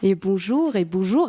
Et bonjour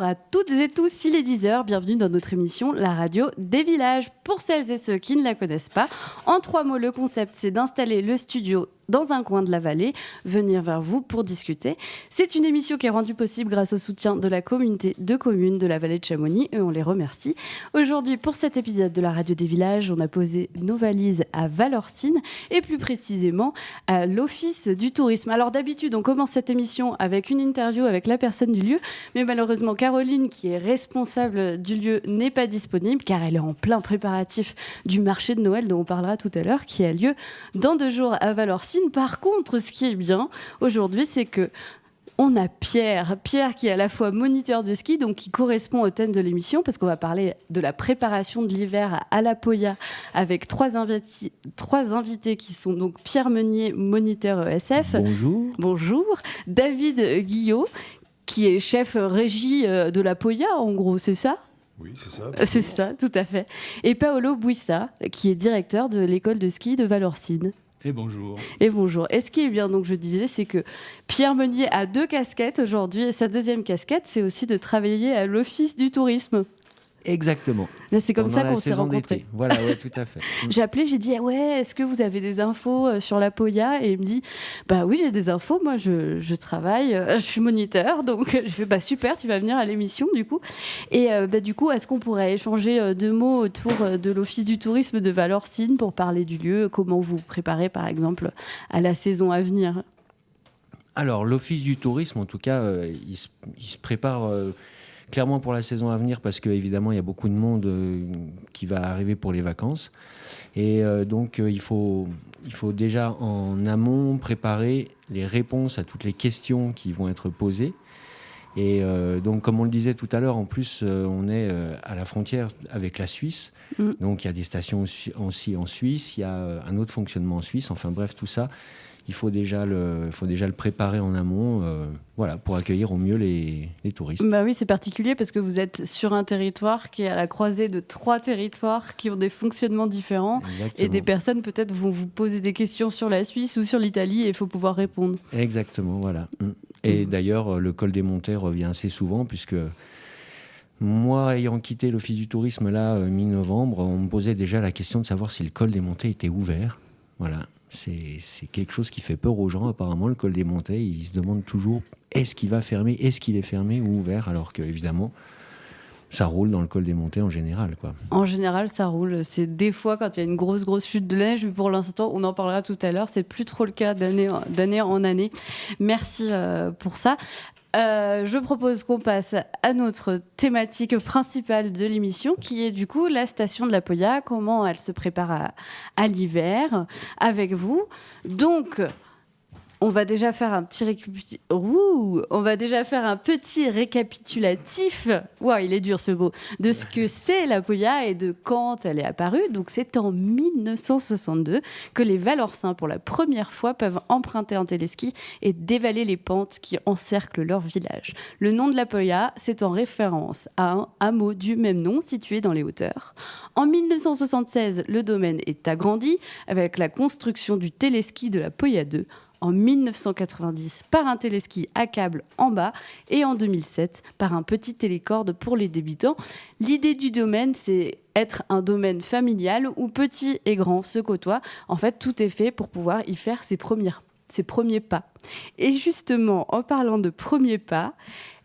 à toutes et tous, il est 10h, bienvenue dans notre émission La Radio des Villages. Pour celles et ceux qui ne la connaissent pas, en 3 mots, le concept c'est d'installer le studio dans un coin de la vallée, venir vers vous pour discuter. C'est une émission qui est rendue possible grâce au soutien de la communauté de communes de la vallée de Chamonix et on les remercie. Aujourd'hui, pour cet épisode de la Radio des Villages, on a posé nos valises à Valorcine et plus précisément à l'Office du tourisme. Alors d'habitude, on commence cette émission avec une interview avec la personne du lieu, mais malheureusement, Caroline, qui est responsable du lieu, n'est pas disponible car elle est en plein préparatif du marché de Noël dont on parlera tout à l'heure, qui a lieu dans 2 jours à Valorcine. Par contre, ce qui est bien aujourd'hui, c'est que on a Pierre qui est à la fois moniteur de ski, donc qui correspond au thème de l'émission, parce qu'on va parler de la préparation de l'hiver à La Poya avec 3 invités qui sont donc Pierre Meunier, moniteur ESF. Bonjour. Bonjour. David Guillot, qui est chef régie de La Poya, en gros, c'est ça ? Oui, c'est ça. C'est ça, tout à fait. Et Paolo Buissa, qui est directeur de l'école de ski de Valorcine. Et bonjour. Et bonjour. Et ce qui est bien, donc je disais, c'est que Pierre Meunier a 2 casquettes aujourd'hui. Et sa deuxième casquette, c'est aussi de travailler à l'Office du tourisme. Exactement. Là, c'est comme ça qu'on s'est rencontrés. Voilà, ouais, tout à fait. J'ai appelé, j'ai dit, ah ouais, est-ce que vous avez des infos sur La Poya ? Et il me dit, bah oui, j'ai des infos. Moi, je travaille, je suis moniteur. Donc, j'ai fait, bah super, tu vas venir à l'émission, du coup. Et du coup, est-ce qu'on pourrait échanger 2 mots autour de l'Office du tourisme de Valorcine pour parler du lieu ? Comment vous vous préparez, par exemple, à la saison à venir ? Alors, l'Office du tourisme, en tout cas, il se prépare clairement pour la saison à venir parce qu'évidemment, il y a beaucoup de monde qui va arriver pour les vacances. Et donc, il faut déjà en amont préparer les réponses à toutes les questions qui vont être posées. Et donc, comme on le disait tout à l'heure, en plus, on est à la frontière avec la Suisse. Donc, il y a des stations aussi en Suisse, il y a un autre fonctionnement en Suisse. Enfin bref, tout ça, il faut déjà le préparer en amont pour accueillir au mieux les touristes. Bah oui, c'est particulier parce que vous êtes sur un territoire qui est à la croisée de 3 territoires qui ont des fonctionnements différents. Exactement. Et des personnes peut-être vont vous poser des questions sur la Suisse ou sur l'Italie et il faut pouvoir répondre. Exactement, voilà. Et d'ailleurs, le col des Montets revient assez souvent puisque moi, ayant quitté l'Office du tourisme là, mi-novembre, on me posait déjà la question de savoir si le col des Montets était ouvert. Voilà. C'est quelque chose qui fait peur aux gens, apparemment, le col des Montets. Ils se demandent toujours, est-ce qu'il va fermer ? Est-ce qu'il est fermé ou ouvert ? Alors qu'évidemment, ça roule dans le col des Montets en général, quoi. En général, ça roule. C'est des fois quand il y a une grosse chute de neige, mais pour l'instant, on en parlera tout à l'heure. C'est plus trop le cas d'année en année. Merci pour ça. Je propose qu'on passe à notre thématique principale de l'émission, qui est du coup la station de La Poya, comment elle se prépare à l'hiver avec vous. Donc, on va déjà faire un petit récapitulatif. Waouh, il est dur ce mot. De ce que c'est La Poya et de quand elle est apparue. Donc c'est en 1962 que les Valorcins, pour la première fois, peuvent emprunter un téléski et dévaler les pentes qui encerclent leur village. Le nom de La Poya, c'est en référence à un hameau du même nom situé dans les hauteurs. En 1976, le domaine est agrandi avec la construction du téléski de La Poya 2. En 1990 par un téléski à câble en bas et en 2007 par un petit télécorde pour les débutants. L'idée du domaine, c'est être un domaine familial où petits et grands se côtoient. En fait, tout est fait pour pouvoir y faire ses premiers pas. Et justement, en parlant de premiers pas,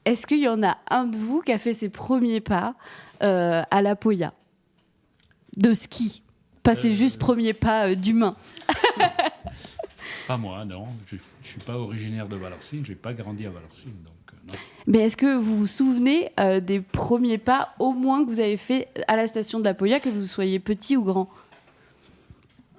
est-ce qu'il y en a un de vous qui a fait ses premiers pas à La Poya ? De ski. Pas ses juste premiers pas d'humain. Pas moi, non. Je ne suis pas originaire de Valorcine, je n'ai pas grandi à Valorcine, donc non. Mais est-ce que vous vous souvenez des premiers pas, au moins, que vous avez fait à la station de La Poya, que vous soyez petit ou grand ?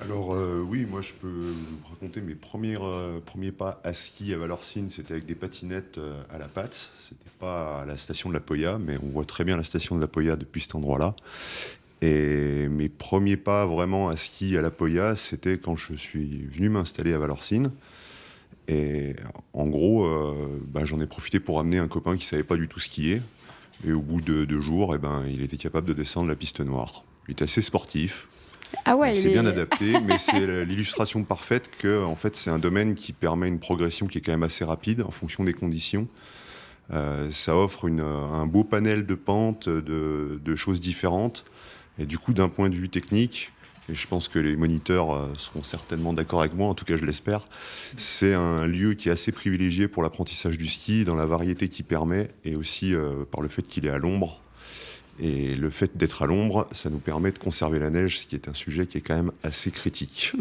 Alors oui, moi je peux vous raconter mes premiers pas à ski à Valorcine. C'était avec des patinettes à la patte. C'était pas à la station de La Poya, mais on voit très bien la station de La Poya depuis cet endroit-là. Et mes premiers pas vraiment à ski à La Poya, c'était quand je suis venu m'installer à Valorcine. Et en gros, j'en ai profité pour amener un copain qui ne savait pas du tout skier. Et au bout de 2 jours, il était capable de descendre la piste noire. Il était assez sportif. Ah ouais, il s'est bien adapté, mais c'est l'illustration parfaite que en fait, c'est un domaine qui permet une progression qui est quand même assez rapide en fonction des conditions. Ça offre un beau panel de pentes, de choses différentes. Et du coup, d'un point de vue technique, et je pense que les moniteurs seront certainement d'accord avec moi, en tout cas je l'espère, c'est un lieu qui est assez privilégié pour l'apprentissage du ski, dans la variété qu'il permet, et aussi par le fait qu'il est à l'ombre. Et le fait d'être à l'ombre, ça nous permet de conserver la neige, ce qui est un sujet qui est quand même assez critique.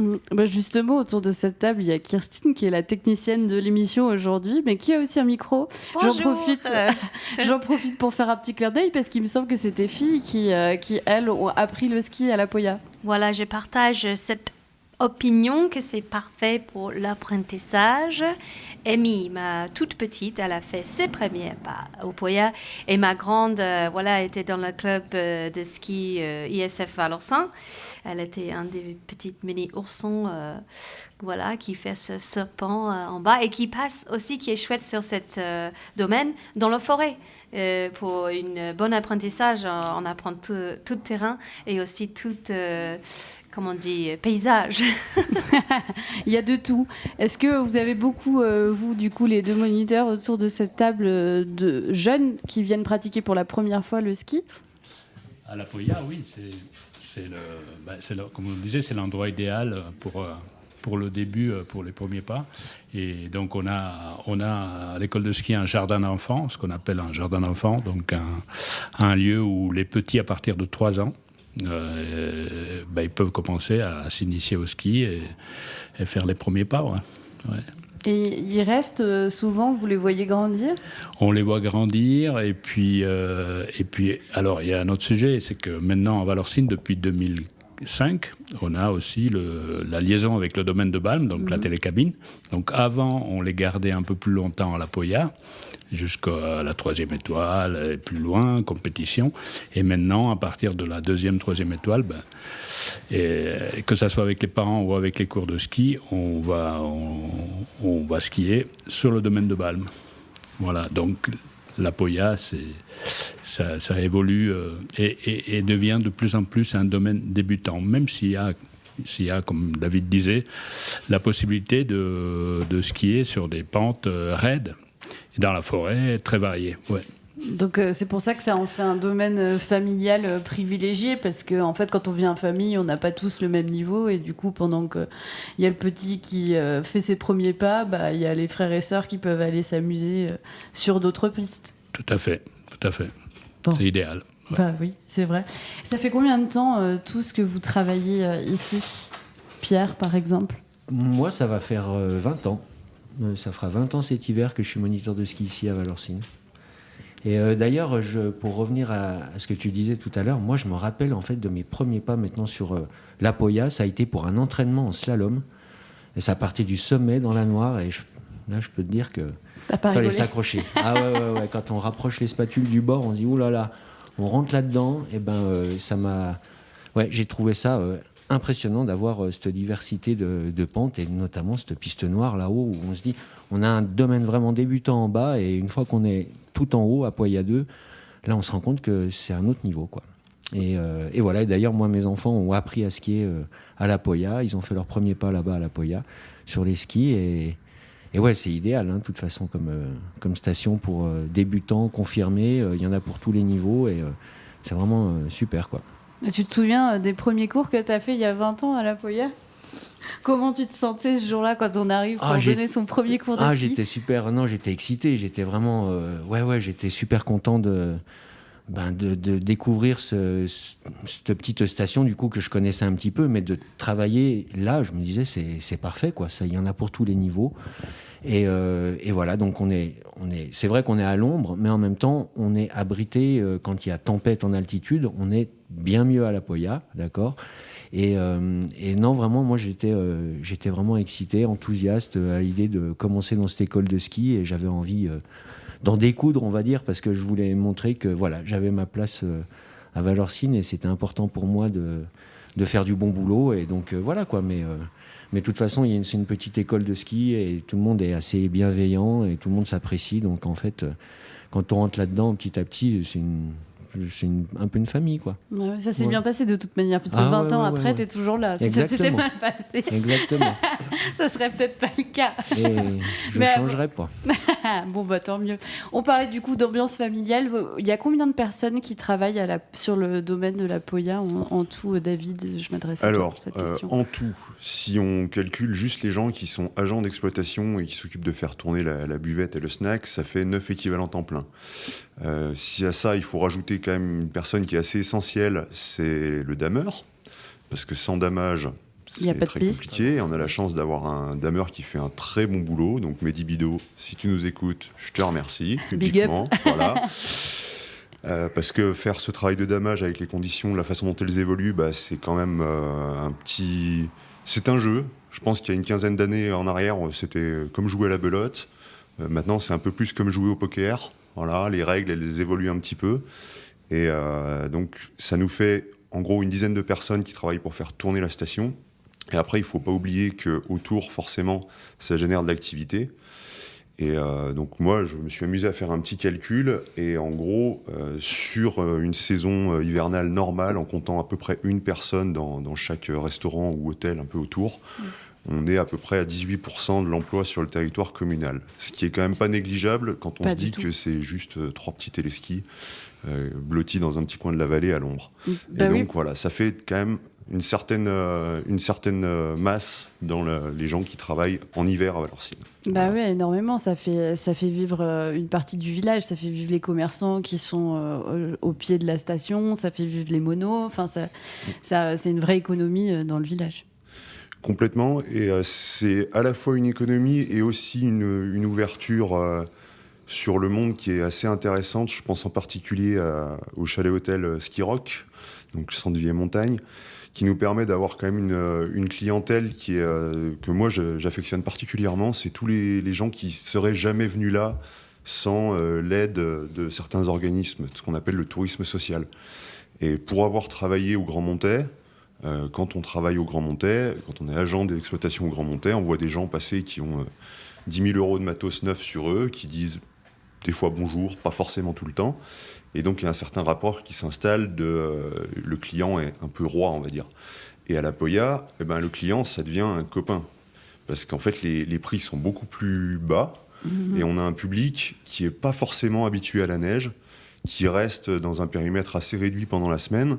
Justement, autour de cette table, il y a Kirstine qui est la technicienne de l'émission aujourd'hui, mais qui a aussi un micro. Bonjour. J'en profite pour faire un petit clin d'œil parce qu'il me semble que c'est tes filles qui, elles, ont appris le ski à la Poya. Voilà, je partage cette opinion que c'est parfait pour l'apprentissage. Amy, ma toute petite, elle a fait ses premiers pas au Poya, et ma grande, était dans le club de ski ISF Vallorcin. Elle était un des petits mini oursons, qui fait ce serpent en bas et qui passe aussi, qui est chouette sur cet domaine, dans la forêt. Pour une bonne apprentissage, on apprend tout terrain et aussi tout paysage. Il y a de tout. Est-ce que vous avez beaucoup, vous, du coup, les deux moniteurs autour de cette table de jeunes qui viennent pratiquer pour la première fois le ski ? À la Poya, oui, comme on le disait, c'est l'endroit idéal pour le début, pour les premiers pas. Et donc, on a à l'école de ski un jardin d'enfants, ce qu'on appelle un jardin d'enfants, donc un lieu où les petits, à partir de 3 ans, ils peuvent commencer à s'initier au ski et faire les premiers pas. Ouais. Et ils restent souvent, vous les voyez grandir ? On les voit grandir, et puis alors il y a un autre sujet, c'est que maintenant à Vallorcine, depuis 2005, on a aussi la liaison avec le domaine de Balme, donc la télécabine. Donc avant, on les gardait un peu plus longtemps à la Poya, jusqu'à la 3e étoile, et plus loin, compétition. Et maintenant, à partir de la 2e, 3e étoile, et que ça soit avec les parents ou avec les cours de ski, on va skier sur le domaine de Balme. Voilà, donc la Poya, ça évolue et devient de plus en plus un domaine débutant, même s'il y a, comme David disait, la possibilité de skier sur des pentes raides et dans la forêt très variées. Ouais. Donc c'est pour ça que ça en fait un domaine familial privilégié, parce que en fait, quand on vient en famille, on n'a pas tous le même niveau, et du coup, pendant qu'il y a le petit qui fait ses premiers pas, il y a les frères et sœurs qui peuvent aller s'amuser sur d'autres pistes. Tout à fait. Bon. C'est idéal. Ouais. Oui, c'est vrai. Ça fait combien de temps tout ce que vous travaillez ici, Pierre, par exemple ? Moi, ça va faire 20 ans. Ça fera 20 ans cet hiver que je suis moniteur de ski ici à Vallorcine. Et d'ailleurs, pour revenir à ce que tu disais tout à l'heure, moi je me rappelle en fait de mes premiers pas maintenant sur la Poya. Ça a été pour un entraînement en slalom. Et ça partait du sommet dans la noire. Et là, je peux te dire que fallait s'accrocher. Ah ouais. Quand on rapproche les spatules du bord, on se dit ouh là là, on rentre là-dedans. Et ça m'a. Ouais, j'ai trouvé ça impressionnant d'avoir cette diversité de pentes, et notamment cette piste noire là-haut où on se dit on a un domaine vraiment débutant en bas, et une fois qu'on est tout en haut à Poya 2, là on se rend compte que c'est un autre niveau, quoi. Et voilà, et d'ailleurs moi mes enfants ont appris à skier à la Poya, ils ont fait leur premier pas là-bas à la Poya sur les skis, et ouais, c'est idéal de toute façon comme station pour débutants, confirmés, il y en a pour tous les niveaux, et c'est vraiment super, quoi. Et tu te souviens des premiers cours que tu as fait il y a 20 ans à la Poya ? Comment tu te sentais ce jour-là quand on arrive pour donner son premier cours de ski ? J'étais super, j'étais excité, j'étais vraiment, j'étais super content de découvrir cette petite station du coup que je connaissais un petit peu, mais de travailler là, je me disais c'est parfait, quoi. Ça, il y en a pour tous les niveaux. Et voilà, donc c'est vrai qu'on est à l'ombre, mais en même temps, on est abrité quand il y a tempête en altitude. On est bien mieux à la Poya, d'accord. Et non, vraiment, moi, j'étais vraiment excité, enthousiaste à l'idée de commencer dans cette école de ski, et j'avais envie d'en découdre, on va dire, parce que je voulais montrer que voilà, j'avais ma place à Vallorcine, et c'était important pour moi de faire du bon boulot, et donc voilà, quoi. Mais de toute façon, c'est une petite école de ski, et tout le monde est assez bienveillant, et tout le monde s'apprécie. Donc en fait, quand on rentre là-dedans petit à petit, un peu une famille, quoi. Ouais, ça s'est Ouais. bien passé de toute manière, puisque Ah, 20 ans ouais, après, ouais. t'es toujours là. Si ça s'était Exactement. mal passé, Exactement. ça serait peut-être pas le cas. Et je Mais changerai pas. Bon, bah tant mieux. On parlait du coup d'ambiance familiale. Il y a combien de personnes qui travaillent sur le domaine de la Poya en tout, David? Je m'adresse à toi Alors, pour cette question. en tout, si on calcule juste les gens qui sont agents d'exploitation et qui s'occupent de faire tourner la buvette et le snack, ça fait 9 équivalents temps plein. Si à ça, il faut rajouter quand même une personne qui est assez essentielle, c'est le dameur, parce que sans damage, Il y a c'est pas de très piste. compliqué. On a la chance d'avoir un dameur qui fait un très bon boulot. Donc Mehdi Bidot, si tu nous écoutes, je te remercie Big up. publiquement. Voilà. Parce que faire ce travail de damage avec les conditions, la façon dont elles évoluent, bah, c'est quand même c'est un jeu. Je pense qu'il y a une quinzaine d'années en arrière, c'était comme jouer à la belote. Maintenant, c'est un peu plus comme jouer au poker. Voilà, les règles, elles évoluent un petit peu. Et donc, ça nous fait en gros une dizaine de personnes qui travaillent pour faire tourner la station. Et après, il ne faut pas oublier qu'autour, forcément, ça génère de l'activité. Et donc moi, je me suis amusé à faire un petit calcul. Et en gros, sur une saison hivernale normale, en comptant à peu près une personne dans chaque restaurant ou hôtel un peu autour, on est à peu près à 18% de l'emploi sur le territoire communal. Ce qui est quand même pas négligeable quand on Pas se du dit tout. que c'est juste 3 petits téléskis blottis dans un petit coin de la vallée à l'ombre. Bah Et oui. donc voilà, ça fait quand même une certaine masse dans les gens qui travaillent en hiver à Valorcine. Bah Voilà. oui, énormément. Ça fait vivre une partie du village. Ça fait vivre les commerçants qui sont au pied de la station. Ça fait vivre les monos. Enfin, c'est une vraie économie dans le village. Complètement, et c'est à la fois une économie et aussi une ouverture sur le monde qui est assez intéressante. Je pense en particulier au chalet-hôtel Ski Rock, donc le centre de vie et montagne, qui nous permet d'avoir quand même une clientèle que moi j'affectionne particulièrement. C'est tous les gens qui seraient jamais venus là sans l'aide de certains organismes, ce qu'on appelle le tourisme social. Et pour avoir travaillé au Grand Montais, quand on travaille au Grand Montais, quand on est agent d'exploitation au Grand Montais, on voit des gens passer qui ont 10 000 euros de matos neuf sur eux, qui disent des fois bonjour, pas forcément tout le temps. Et donc il y a un certain rapport qui s'installe le client est un peu roi, on va dire. Et à la Poya, le client, ça devient un copain. Parce qu'en fait, les prix sont beaucoup plus bas. Et on a un public qui n'est pas forcément habitué à la neige, qui reste dans un périmètre assez réduit pendant la semaine.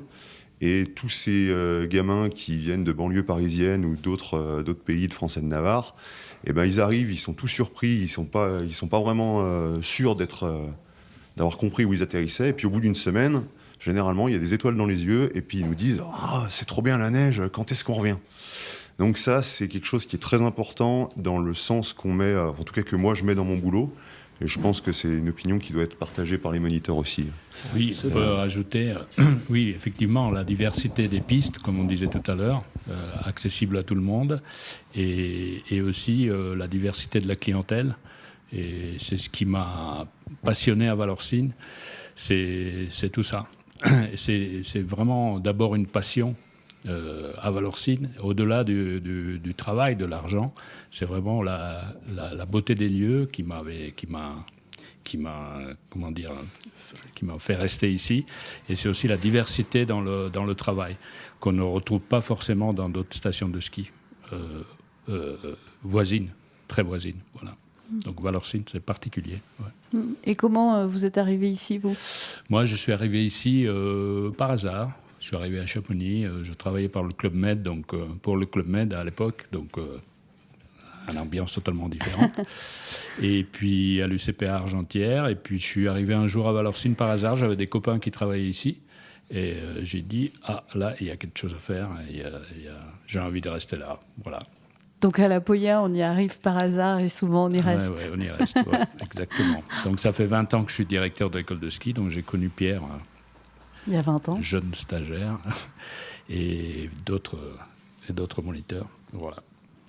Et tous ces gamins qui viennent de banlieues parisiennes ou d'autres pays de France et de Navarre, ils arrivent, ils sont tous surpris, ils sont pas vraiment sûrs d'avoir compris où ils atterrissaient. Et puis au bout d'une semaine, généralement, il y a des étoiles dans les yeux et puis ils nous disent « Ah, c'est trop bien la neige, quand est-ce qu'on revient ?» Donc ça, c'est quelque chose qui est très important dans le sens qu'on met, en tout cas que moi je mets dans mon boulot. Et je pense que c'est une opinion qui doit être partagée par les moniteurs aussi. Oui, on peut rajouter, oui, effectivement, la diversité des pistes, comme on disait tout à l'heure, accessible à tout le monde, et aussi la diversité de la clientèle. Et c'est ce qui m'a passionné à Valorcine, c'est tout ça. C'est vraiment d'abord une passion à Valorcine, au-delà du travail, de l'argent. C'est vraiment la beauté des lieux qui m'a fait rester ici. Et c'est aussi la diversité dans le travail qu'on ne retrouve pas forcément dans d'autres stations de ski voisines, très voisines. Voilà. Donc Valorcine, c'est particulier. Ouais. Et comment vous êtes arrivé ici, vous? Moi, je suis arrivé ici par hasard. Je suis arrivé à Chamonix. Je travaillais pour le Club Med, à l'époque. Donc, une ambiance totalement différente. Et puis à l'UCPA Argentière. Et puis je suis arrivé un jour à Valorcine par hasard. J'avais des copains qui travaillaient ici. Et j'ai dit, là, il y a quelque chose à faire. J'ai envie de rester là. Voilà. Donc à la Poya, on y arrive par hasard et souvent on y reste. Ouais, on y reste, ouais, exactement. Donc ça fait 20 ans que je suis directeur de l'école de ski. Donc j'ai connu Pierre, Il y a 20 ans. jeune stagiaire, et d'autres moniteurs. Voilà.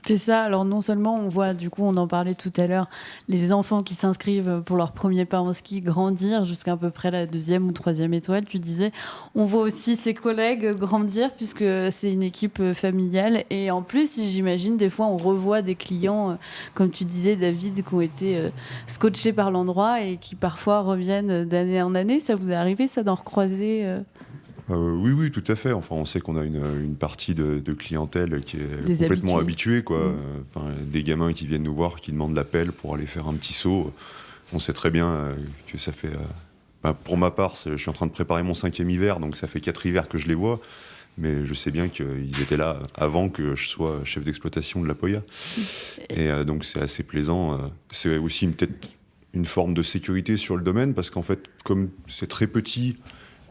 C'est ça. Alors non seulement on voit, du coup, on en parlait tout à l'heure, les enfants qui s'inscrivent pour leur premier pas en ski grandir jusqu'à peu près la 2e ou 3e étoile. Tu disais, on voit aussi ses collègues grandir puisque c'est une équipe familiale. Et en plus, j'imagine, des fois, on revoit des clients, comme tu disais, David, qui ont été scotchés par l'endroit et qui parfois reviennent d'année en année. Ça vous est arrivé, ça, d'en recroiser Oui, tout à fait. Enfin, on sait qu'on a une partie de clientèle qui est Des complètement habitués. habituée, quoi. Enfin, des gamins qui viennent nous voir, qui demandent l'appel pour aller faire un petit saut. On sait très bien que ça fait... pour ma part, je suis en train de préparer mon 5e hiver, donc ça fait 4 hivers que je les vois. Mais je sais bien qu'ils étaient là avant que je sois chef d'exploitation de la Poya. Et donc c'est assez plaisant. C'est aussi peut-être une forme de sécurité sur le domaine, parce qu'en fait, comme c'est très petit,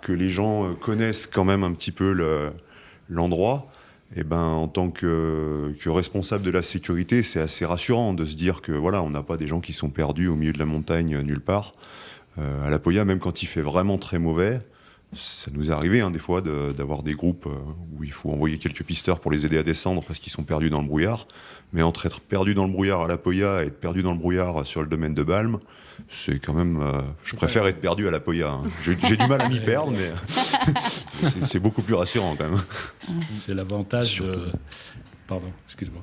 que les gens connaissent quand même un petit peu l'endroit, et ben, en tant que responsable de la sécurité, c'est assez rassurant de se dire que voilà, on n'a pas des gens qui sont perdus au milieu de la montagne nulle part. À la Poya, même quand il fait vraiment très mauvais, ça nous est arrivé des fois d'avoir des groupes où il faut envoyer quelques pisteurs pour les aider à descendre parce qu'ils sont perdus dans le brouillard. Mais entre être perdu dans le brouillard à la Poya et être perdu dans le brouillard sur le domaine de Balme, c'est quand même... je préfère être perdu à la Poya. J'ai du mal à m'y perdre, mais c'est beaucoup plus rassurant quand même. C'est l'avantage... Pardon, excuse-moi.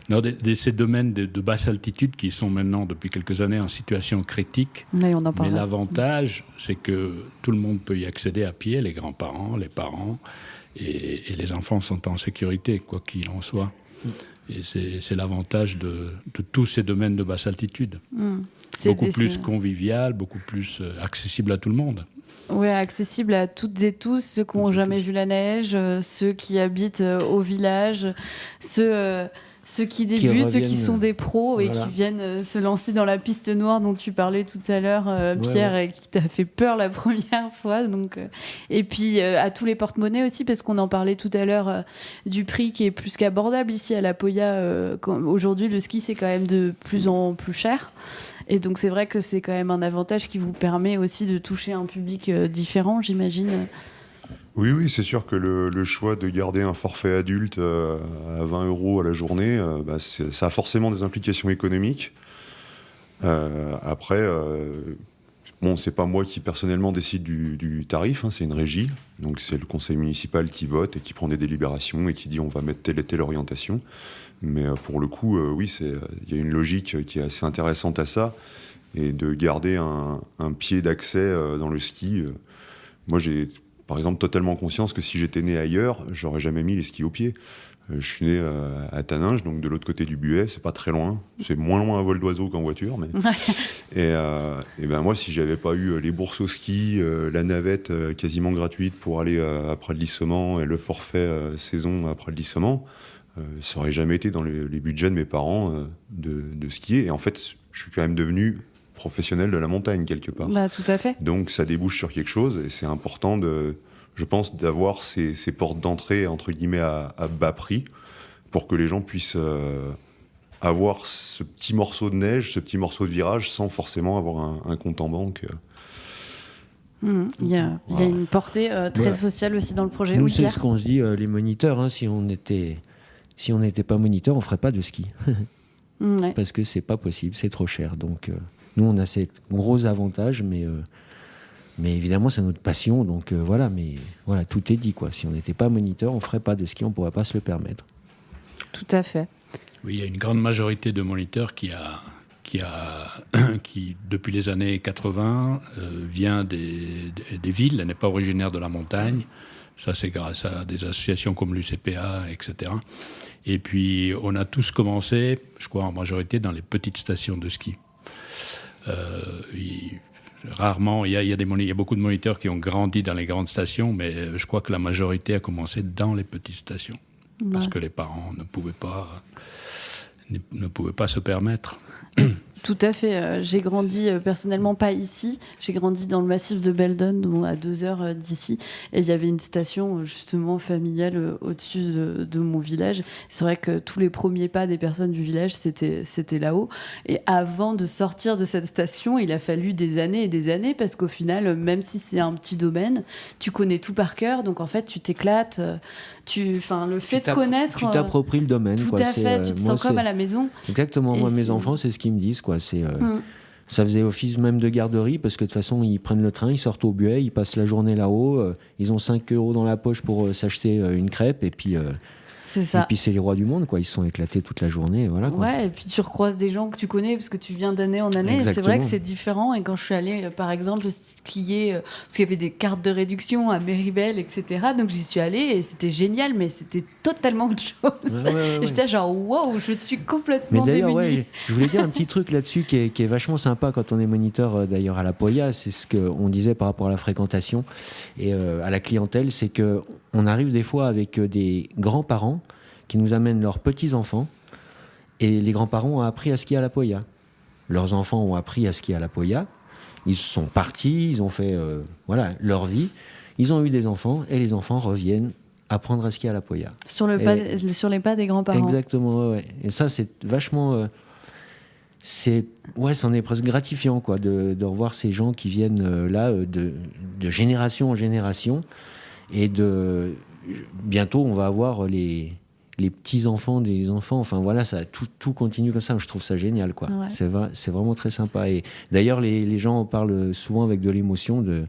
Non, ces domaines de basse altitude qui sont maintenant, depuis quelques années, en situation critique. Mais on en parle. Mais l'avantage, c'est que tout le monde peut y accéder à pied, les grands-parents, les parents, et les enfants sont en sécurité, quoi qu'il en soit. Et c'est l'avantage de tous ces domaines de basse altitude. Beaucoup plus convivial, beaucoup plus accessible à tout le monde. Oui, accessible à toutes et tous, ceux qui n'ont jamais vu la neige, ceux qui habitent au village, ceux qui débutent, ceux qui sont des pros et qui viennent se lancer dans la piste noire dont tu parlais tout à l'heure, Pierre, et qui t'a fait peur la première fois. Donc, et puis à tous les porte-monnaies aussi, parce qu'on en parlait tout à l'heure du prix qui est plus qu'abordable ici à la Poya. Aujourd'hui, le ski, c'est quand même de plus en plus cher. Et donc c'est vrai que c'est quand même un avantage qui vous permet aussi de toucher un public différent, j'imagine. Oui, c'est sûr que le choix de garder un forfait adulte à 20 € à la journée, ça a forcément des implications économiques. Après, c'est pas moi qui personnellement décide du tarif, c'est une régie. Donc c'est le conseil municipal qui vote et qui prend des délibérations et qui dit on va mettre telle et telle orientation. Mais pour le coup, oui, il y a une logique qui est assez intéressante à ça. Et de garder un pied d'accès dans le ski. Moi, j'ai, par exemple, totalement conscience que si j'étais né ailleurs, j'aurais jamais mis les skis aux pieds. Je suis né à Taninges, donc de l'autre côté du Buet, c'est pas très loin. C'est moins loin à vol d'oiseau qu'en voiture. Mais... et ben moi, si j'avais pas eu les bourses au ski, la navette quasiment gratuite pour aller à Prades-Lissement et le forfait saison à Prades-Lissement, ça aurait jamais été dans les budgets de mes parents de skier. Et en fait, je suis quand même devenu professionnel de la montagne quelque part. Bah, tout à fait. Donc ça débouche sur quelque chose et c'est important je pense, d'avoir ces portes d'entrée entre guillemets à bas prix pour que les gens puissent avoir ce petit morceau de neige, ce petit morceau de virage sans forcément avoir un compte en banque. Il y a une portée très sociale aussi dans le projet. Nous, oui, c'est ce qu'on se dit, les moniteurs, si on n'était pas moniteur, on ferait pas de ski. Parce que c'est pas possible, c'est trop cher. Donc nous, on a ces gros avantages, mais évidemment, c'est notre passion. Donc voilà, mais voilà, tout est dit, quoi. Si on n'était pas moniteur, on ferait pas de ski, on pourrait pas se le permettre. Tout à fait. Oui, il y a une grande majorité de moniteurs qui, depuis les années 80, vient des villes, elle n'est pas originaire de la montagne. Ça, c'est grâce à des associations comme l'UCPA, etc. Et puis, on a tous commencé, je crois en majorité, dans les petites stations de ski. Rarement, il y a beaucoup de moniteurs qui ont grandi dans les grandes stations, mais je crois que la majorité a commencé dans les petites stations. Parce que les parents ne pouvaient pas se permettre. Tout à fait. J'ai grandi personnellement pas ici. J'ai grandi dans le massif de Beldon, à 2 heures d'ici. Et il y avait une station justement familiale au-dessus de mon village. C'est vrai que tous les premiers pas des personnes du village, c'était là-haut. Et avant de sortir de cette station, il a fallu des années et des années parce qu'au final, même si c'est un petit domaine, tu connais tout par cœur. Donc en fait, tu t'éclates. Le fait de connaître. Tu t'appropries le domaine. Tout à fait. Tu te sens comme à la maison. Exactement. Moi, mes enfants, c'est ce qu'ils me disent, quoi. Ça faisait office même de garderie parce que de toute façon, ils prennent le train, ils sortent au buet, ils passent la journée là-haut, ils ont 5 € dans la poche pour s'acheter une crêpe et puis c'est ça. Et puis c'est les rois du monde, quoi. Ils se sont éclatés toute la journée, voilà, quoi. Ouais, et puis tu recroises des gens que tu connais parce que tu viens d'année en année. Exactement. Et c'est vrai que c'est différent. Et quand je suis allée, par exemple, skier, parce qu'il y avait des cartes de réduction à Méribel, etc. Donc j'y suis allée et c'était génial, mais c'était totalement autre chose. Ouais. Et j'étais genre, wow, je suis complètement Mais d'ailleurs, démunie. je voulais dire un petit truc là-dessus qui est vachement sympa quand on est moniteur d'ailleurs à la Poya, c'est ce qu'on disait par rapport à la fréquentation et à la clientèle, c'est qu'on arrive des fois avec des grands-parents qui nous amènent leurs petits-enfants et les grands-parents ont appris à skier à la Poya. Leurs enfants ont appris à skier à la Poya, ils sont partis, ils ont fait leur vie, ils ont eu des enfants et les enfants reviennent apprendre à skier à la Poya. Sur les pas des grands-parents. Exactement, ouais. Et ça, c'est vachement... c'en est presque gratifiant, quoi, de revoir ces gens qui viennent là de génération en génération. Et bientôt, on va avoir les petits-enfants des enfants. Enfin, voilà, ça, tout continue comme ça. Je trouve ça génial, quoi. Ouais. C'est vraiment très sympa. Et d'ailleurs, les gens en parlent souvent avec de l'émotion de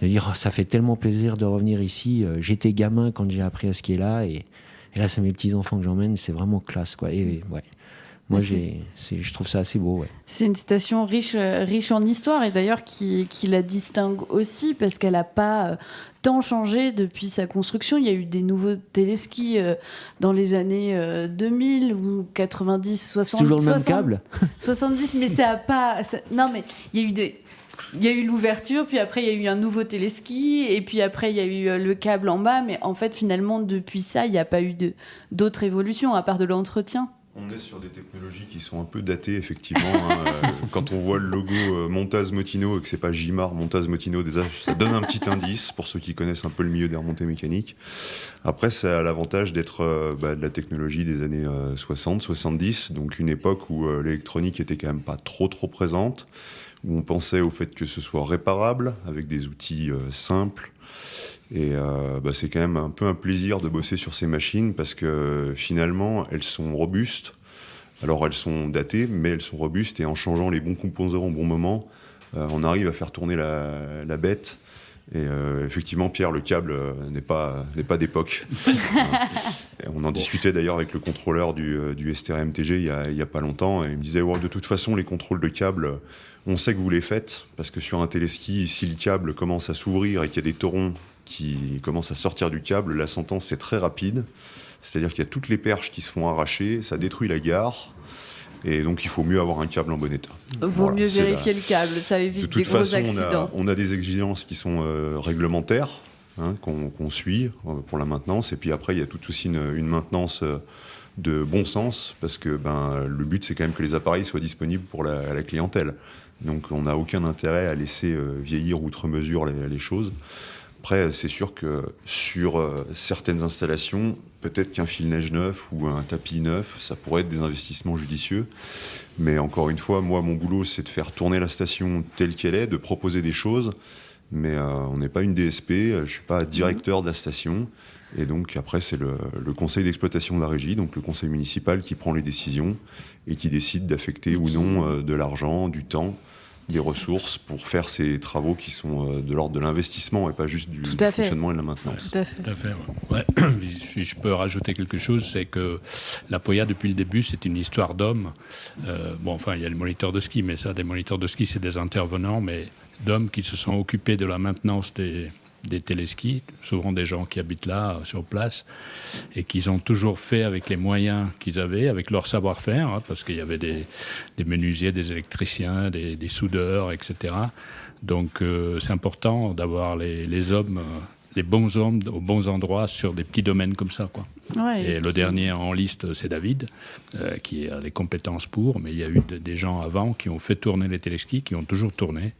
dire ça fait tellement plaisir de revenir ici. J'étais gamin quand j'ai appris à skier là. Et là, c'est mes petits-enfants que j'emmène. C'est vraiment classe, quoi. Et ouais. Moi, je trouve ça assez beau. Ouais. C'est une station riche en histoire et d'ailleurs qui la distingue aussi parce qu'elle n'a pas tant changé depuis sa construction. Il y a eu des nouveaux téléskis dans les années 2000 ou 90, 60. C'est toujours le même câble 70, mais ça n'a pas... non, mais il y a eu l'ouverture, puis après il y a eu un nouveau téléski, et puis après il y a eu le câble en bas, mais en fait finalement depuis ça, il n'y a pas eu d'autres évolutions à part de l'entretien. On est sur des technologies qui sont un peu datées, effectivement. Quand on voit le logo Montaz Motino et que c'est pas Gimard, Montaz Motino, déjà, ça donne un petit indice pour ceux qui connaissent un peu le milieu des remontées mécaniques. Après, ça a l'avantage d'être de la technologie des années 60, 70, donc une époque où l'électronique était quand même pas trop présente, où on pensait au fait que ce soit réparable, avec des outils simples. Et c'est quand même un peu un plaisir de bosser sur ces machines parce que finalement elles sont robustes. Alors elles sont datées, mais elles sont robustes et en changeant les bons composants au bon moment, on arrive à faire tourner la bête. Et effectivement, Pierre, le câble n'est pas d'époque. On en discutait d'ailleurs avec le contrôleur du STR-MTG il y a pas longtemps et il me disait de toute façon les contrôles de câble, on sait que vous les faites parce que sur un téléski, si le câble commence à s'ouvrir et qu'il y a des torons qui commencent à sortir du câble, la sentence est très rapide. C'est-à-dire qu'il y a toutes les perches qui se font arracher, ça détruit la gare. Et donc, il faut mieux avoir un câble en bon état. Vaut mieux vérifier le câble, ça évite des gros accidents. On a des exigences qui sont réglementaires, qu'on suit pour la maintenance. Et puis après, il y a tout aussi une maintenance de bon sens, parce que le but, c'est quand même que les appareils soient disponibles pour la clientèle. Donc, on n'a aucun intérêt à laisser vieillir outre mesure les choses. Après, c'est sûr que sur certaines installations, peut-être qu'un fil-neige neuf ou un tapis neuf, ça pourrait être des investissements judicieux. Mais encore une fois, moi, mon boulot, c'est de faire tourner la station telle qu'elle est, de proposer des choses. Mais on n'est pas une DSP, je ne suis pas directeur de la station. Et donc, après, c'est le conseil d'exploitation de la régie, donc le conseil municipal qui prend les décisions et qui décide d'affecter ou non de l'argent, du temps, des ressources pour faire ces travaux qui sont de l'ordre de l'investissement et pas juste du fonctionnement et de la maintenance. Tout à fait. Ouais. Si je peux rajouter quelque chose, c'est que la Poya, depuis le début, c'est une histoire d'hommes. Il y a le moniteur de ski, mais ça, des moniteurs de ski, c'est des intervenants, mais d'hommes qui se sont occupés de la maintenance des téléskis, souvent des gens qui habitent là, sur place, et qu'ils ont toujours fait avec les moyens qu'ils avaient, avec leur savoir-faire, parce qu'il y avait des menuisiers, des électriciens, des soudeurs, etc. Donc c'est important d'avoir les hommes les bons hommes aux bons endroits sur des petits domaines comme ça, quoi. Ouais, Et le dernier en liste, c'est David, qui a les compétences pour, mais il y a eu des gens avant qui ont fait tourner les téléskis, qui ont toujours tourné,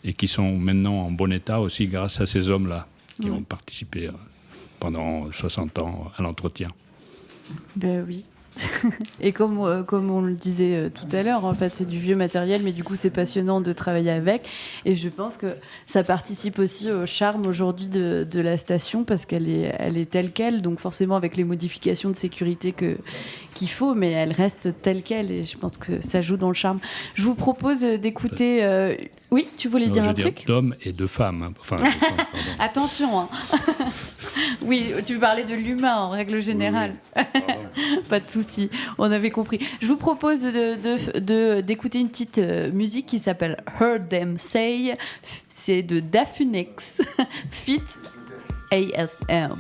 et qui sont maintenant en bon état aussi grâce à ces hommes-là, qui ont participé pendant 60 ans à l'entretien. Ben oui. Et comme on le disait tout à l'heure, en fait, c'est du vieux matériel, mais du coup, c'est passionnant de travailler avec. Et je pense que ça participe aussi au charme aujourd'hui de la station, parce qu'elle est telle qu'elle, donc forcément avec les modifications de sécurité qu'il faut, mais elle reste telle qu'elle, et je pense que ça joue dans le charme. Je vous propose d'écouter... Oui, tu voulais dire un truc ? D'hommes et de femmes. Hein. Enfin, de femmes, pardon. Attention, hein. Oui, tu parlais de l'humain en règle générale. Oui. Pas de souci, on avait compris. Je vous propose d'écouter une petite musique qui s'appelle Heard Them Say. C'est de Dafunex, feat. ASM.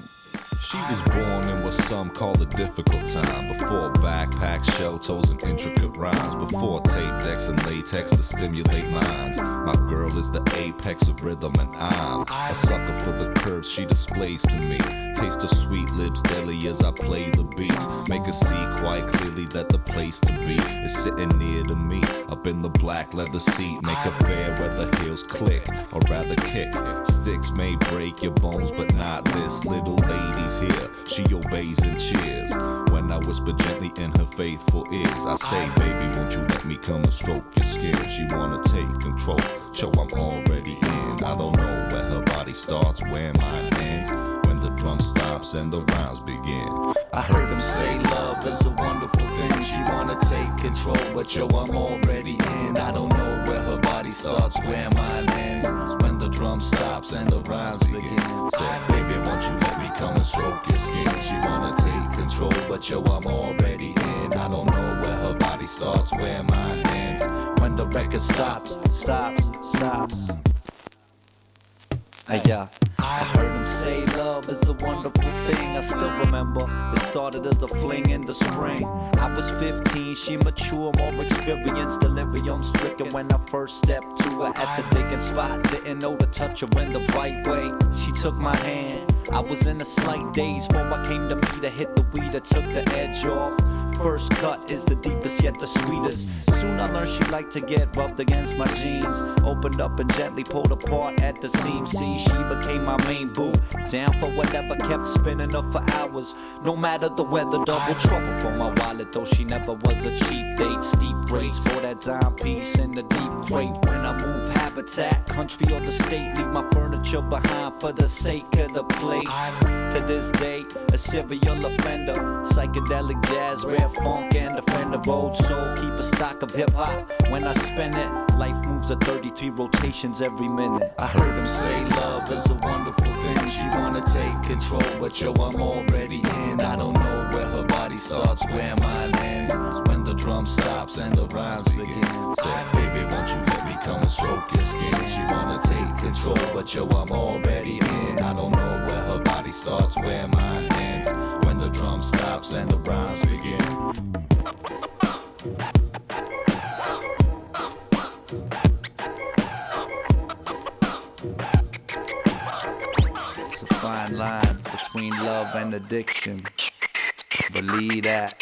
She was born in what some call a difficult time. Before backpacks, shell toes, and intricate rhymes. Before tape decks and latex to stimulate minds. My girl is the apex of rhythm, and I'm a sucker for the curves she displays to me. Taste her sweet lips daily as I play the beats. Make her see quite clearly that the place to be is sitting near to me, up in the black leather seat. Make her fair where the heels click, or rather kick. Sticks may break your bones, but not this little lady's here. She obeys and cheers when I whisper gently in her faithful ears. I say, baby, won't you let me come and stroke your skin? She wanna take control, so I'm already in. I don't know where her body starts, where mine ends. When the drum stops and the rhymes begin. I heard him say love is a wonderful thing. She wanna take control, but yo, I'm already in. I don't know where her body starts, where mine ends. When the drum stops and the rhymes begin. Said, baby, won't you let me come and stroke your skin? She wanna take control, but yo, I'm already in. I don't know where her body starts, where mine ends. When the record stops. Yeah. I heard him say love is a wonderful thing. I still remember it started as a fling in the spring. I was 15, she mature, more experienced, delirium stricken when I first stepped to her at the digging spot. Didn't know to touch her in the right way. She took my hand. I was in a slight daze before I came to meet her. Hit the weed that took the edge off. First cut is the deepest yet the sweetest. Soon I learned she liked to get rubbed against my jeans. Opened up and gently pulled apart at the seam. See, she became my main boo. Down for whatever, kept spinning her for hours. No matter the weather, double trouble for my wallet. Though she never was a cheap date. Steep rates for that dime piece in the deep crate. When I move habitat, country or the state, leave my furniture behind for the sake of the plates. To this day, a serial offender. Psychedelic jazz, rare funk and a friend of old soul. Keep a stock of hip-hop when I spin it. Life moves at 33 rotations every minute. I heard him say love is a wonderful thing. She wanna take control, but yo, I'm already in. I don't know where her body starts, where mine ends. When the drum stops and the rhymes begin. Said, baby, won't you let me come and stroke your skin? She wanna take control, but yo, I'm already in. I don't know where her body starts, where mine ends. When the drum stops and the rhymes begin. It's a fine line between love and addiction. Believe that.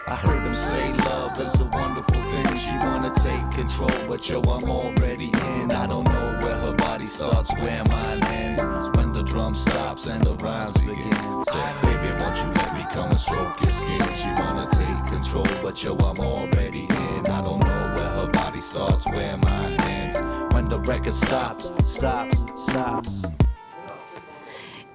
I heard him say love is a wonderful thing. She wanna take control, but yo, I'm already in. I don't know where her body starts, where mine ends. When the drum stops and the rhymes begin. Said, baby, won't you let me come and stroke your skin? She wanna take control, but yo, I'm already in. I don't know where her body starts, where mine ends. When the record stops.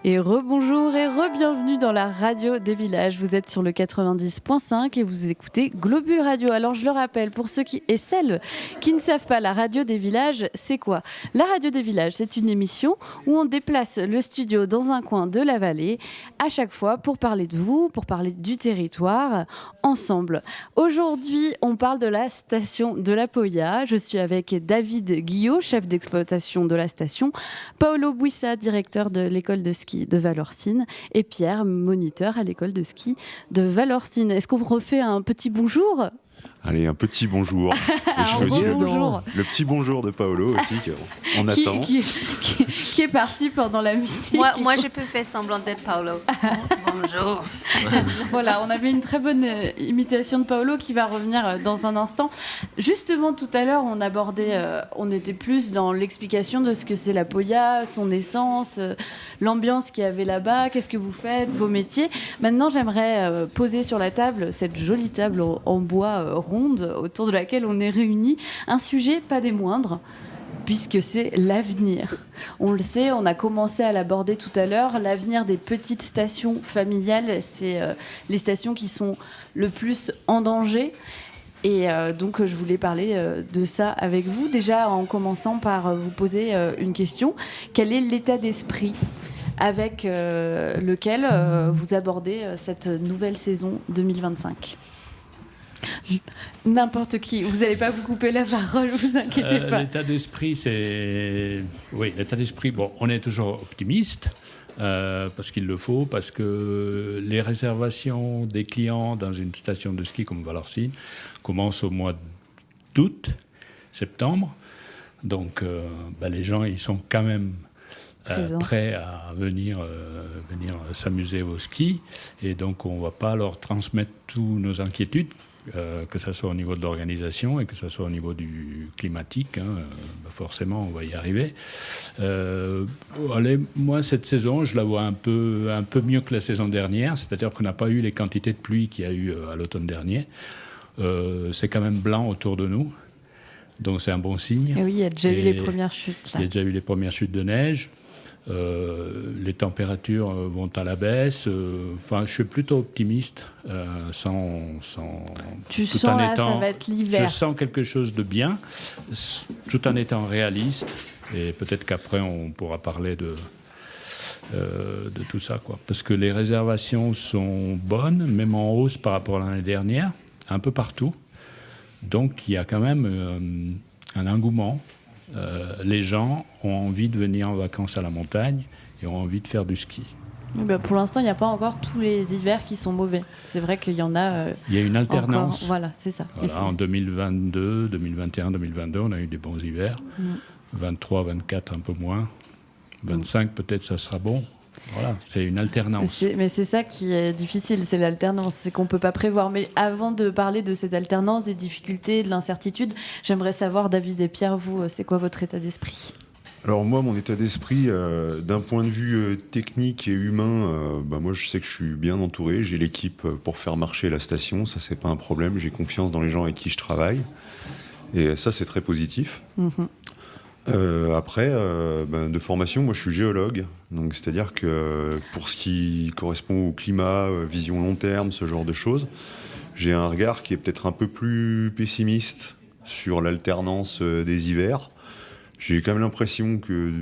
Et rebonjour et re-bienvenue dans la radio des villages. Vous êtes sur le 90.5 et vous écoutez Globule Radio. Alors je le rappelle, pour ceux et celles qui ne savent pas, la radio des villages, c'est quoi ? La radio des villages, c'est une émission où on déplace le studio dans un coin de la vallée, à chaque fois pour parler de vous, pour parler du territoire, ensemble. Aujourd'hui, on parle de la station de la Poya. Je suis avec David Guillot, chef d'exploitation de la station, Paolo Buissa, directeur de l'école de ski de Valorcine, et Pierre, moniteur à l'école de ski de Valorcine. Est-ce qu'on refait un petit bonjour ? Allez, un petit bonjour. Et je fais aussi Bonjour. le petit bonjour de Paolo aussi, qu'on attend. Qui est parti pendant la musique. Moi, je peux faire semblant d'être Paolo. Bonjour. Voilà, on avait une très bonne imitation de Paolo qui va revenir dans un instant. Justement, tout à l'heure, on abordait, on était plus dans l'explication de ce que c'est la Poya, son essence, l'ambiance qu'il y avait là-bas, qu'est-ce que vous faites, vos métiers. Maintenant, j'aimerais poser sur la table, cette jolie table en bois ronde autour de laquelle on est réunis, un sujet pas des moindres, puisque c'est l'avenir. On le sait, on a commencé à l'aborder tout à l'heure, l'avenir des petites stations familiales, c'est les stations qui sont le plus en danger. Et donc, je voulais parler de ça avec vous, déjà en commençant par vous poser une question. Quel est l'état d'esprit avec lequel vous abordez cette nouvelle saison 2025 ? N'importe qui, vous n'allez pas vous couper la parole, vous inquiétez pas. L'état d'esprit, c'est... Oui, l'état d'esprit, bon, on est toujours optimiste, parce qu'il le faut, parce que les réservations des clients dans une station de ski comme Valorcine commencent au mois d'août, septembre. Donc, les gens, ils sont quand même prêts à venir s'amuser au ski. Et donc, on ne va pas leur transmettre toutes nos inquiétudes, que ce soit au niveau de l'organisation et que ce soit au niveau du climatique. Forcément, on va y arriver. Moi, cette saison, je la vois un peu mieux que la saison dernière. C'est-à-dire qu'on n'a pas eu les quantités de pluie qu'il y a eu à l'automne dernier. C'est quand même blanc autour de nous. Donc, c'est un bon signe. Et oui, il y a déjà eu les premières chutes. Là. Il y a déjà eu les premières chutes de neige. Les températures vont à la baisse. Je suis plutôt optimiste. Tu sens là, ça va être l'hiver. Je sens quelque chose de bien, tout en étant réaliste. Et peut-être qu'après, on pourra parler de tout ça, quoi. Parce que les réservations sont bonnes, même en hausse par rapport à l'année dernière, un peu partout. Donc, il y a quand même un engouement. Les gens ont envie de venir en vacances à la montagne et ont envie de faire du ski. Pour l'instant, il n'y a pas encore tous les hivers qui sont mauvais. C'est vrai qu'il y en a. Il y a une alternance. Encore. Voilà, c'est ça. Voilà, en 2022, 2021, 2022, on a eu des bons hivers. 23, 24, un peu moins. 25, peut-être, ça sera bon. Voilà, c'est une alternance. Mais c'est ça qui est difficile, c'est l'alternance, c'est qu'on ne peut pas prévoir. Mais avant de parler de cette alternance, des difficultés, de l'incertitude, j'aimerais savoir, David et Pierre, vous, c'est quoi votre état d'esprit ? Alors moi, mon état d'esprit, d'un point de vue technique et humain, moi je sais que je suis bien entouré, j'ai l'équipe pour faire marcher la station, ça c'est pas un problème, j'ai confiance dans les gens avec qui je travaille, et ça c'est très positif. Après, de formation, moi je suis géologue, donc c'est-à-dire que pour ce qui correspond au climat, vision long terme, ce genre de choses, j'ai un regard qui est peut-être un peu plus pessimiste sur l'alternance des hivers. J'ai quand même l'impression que,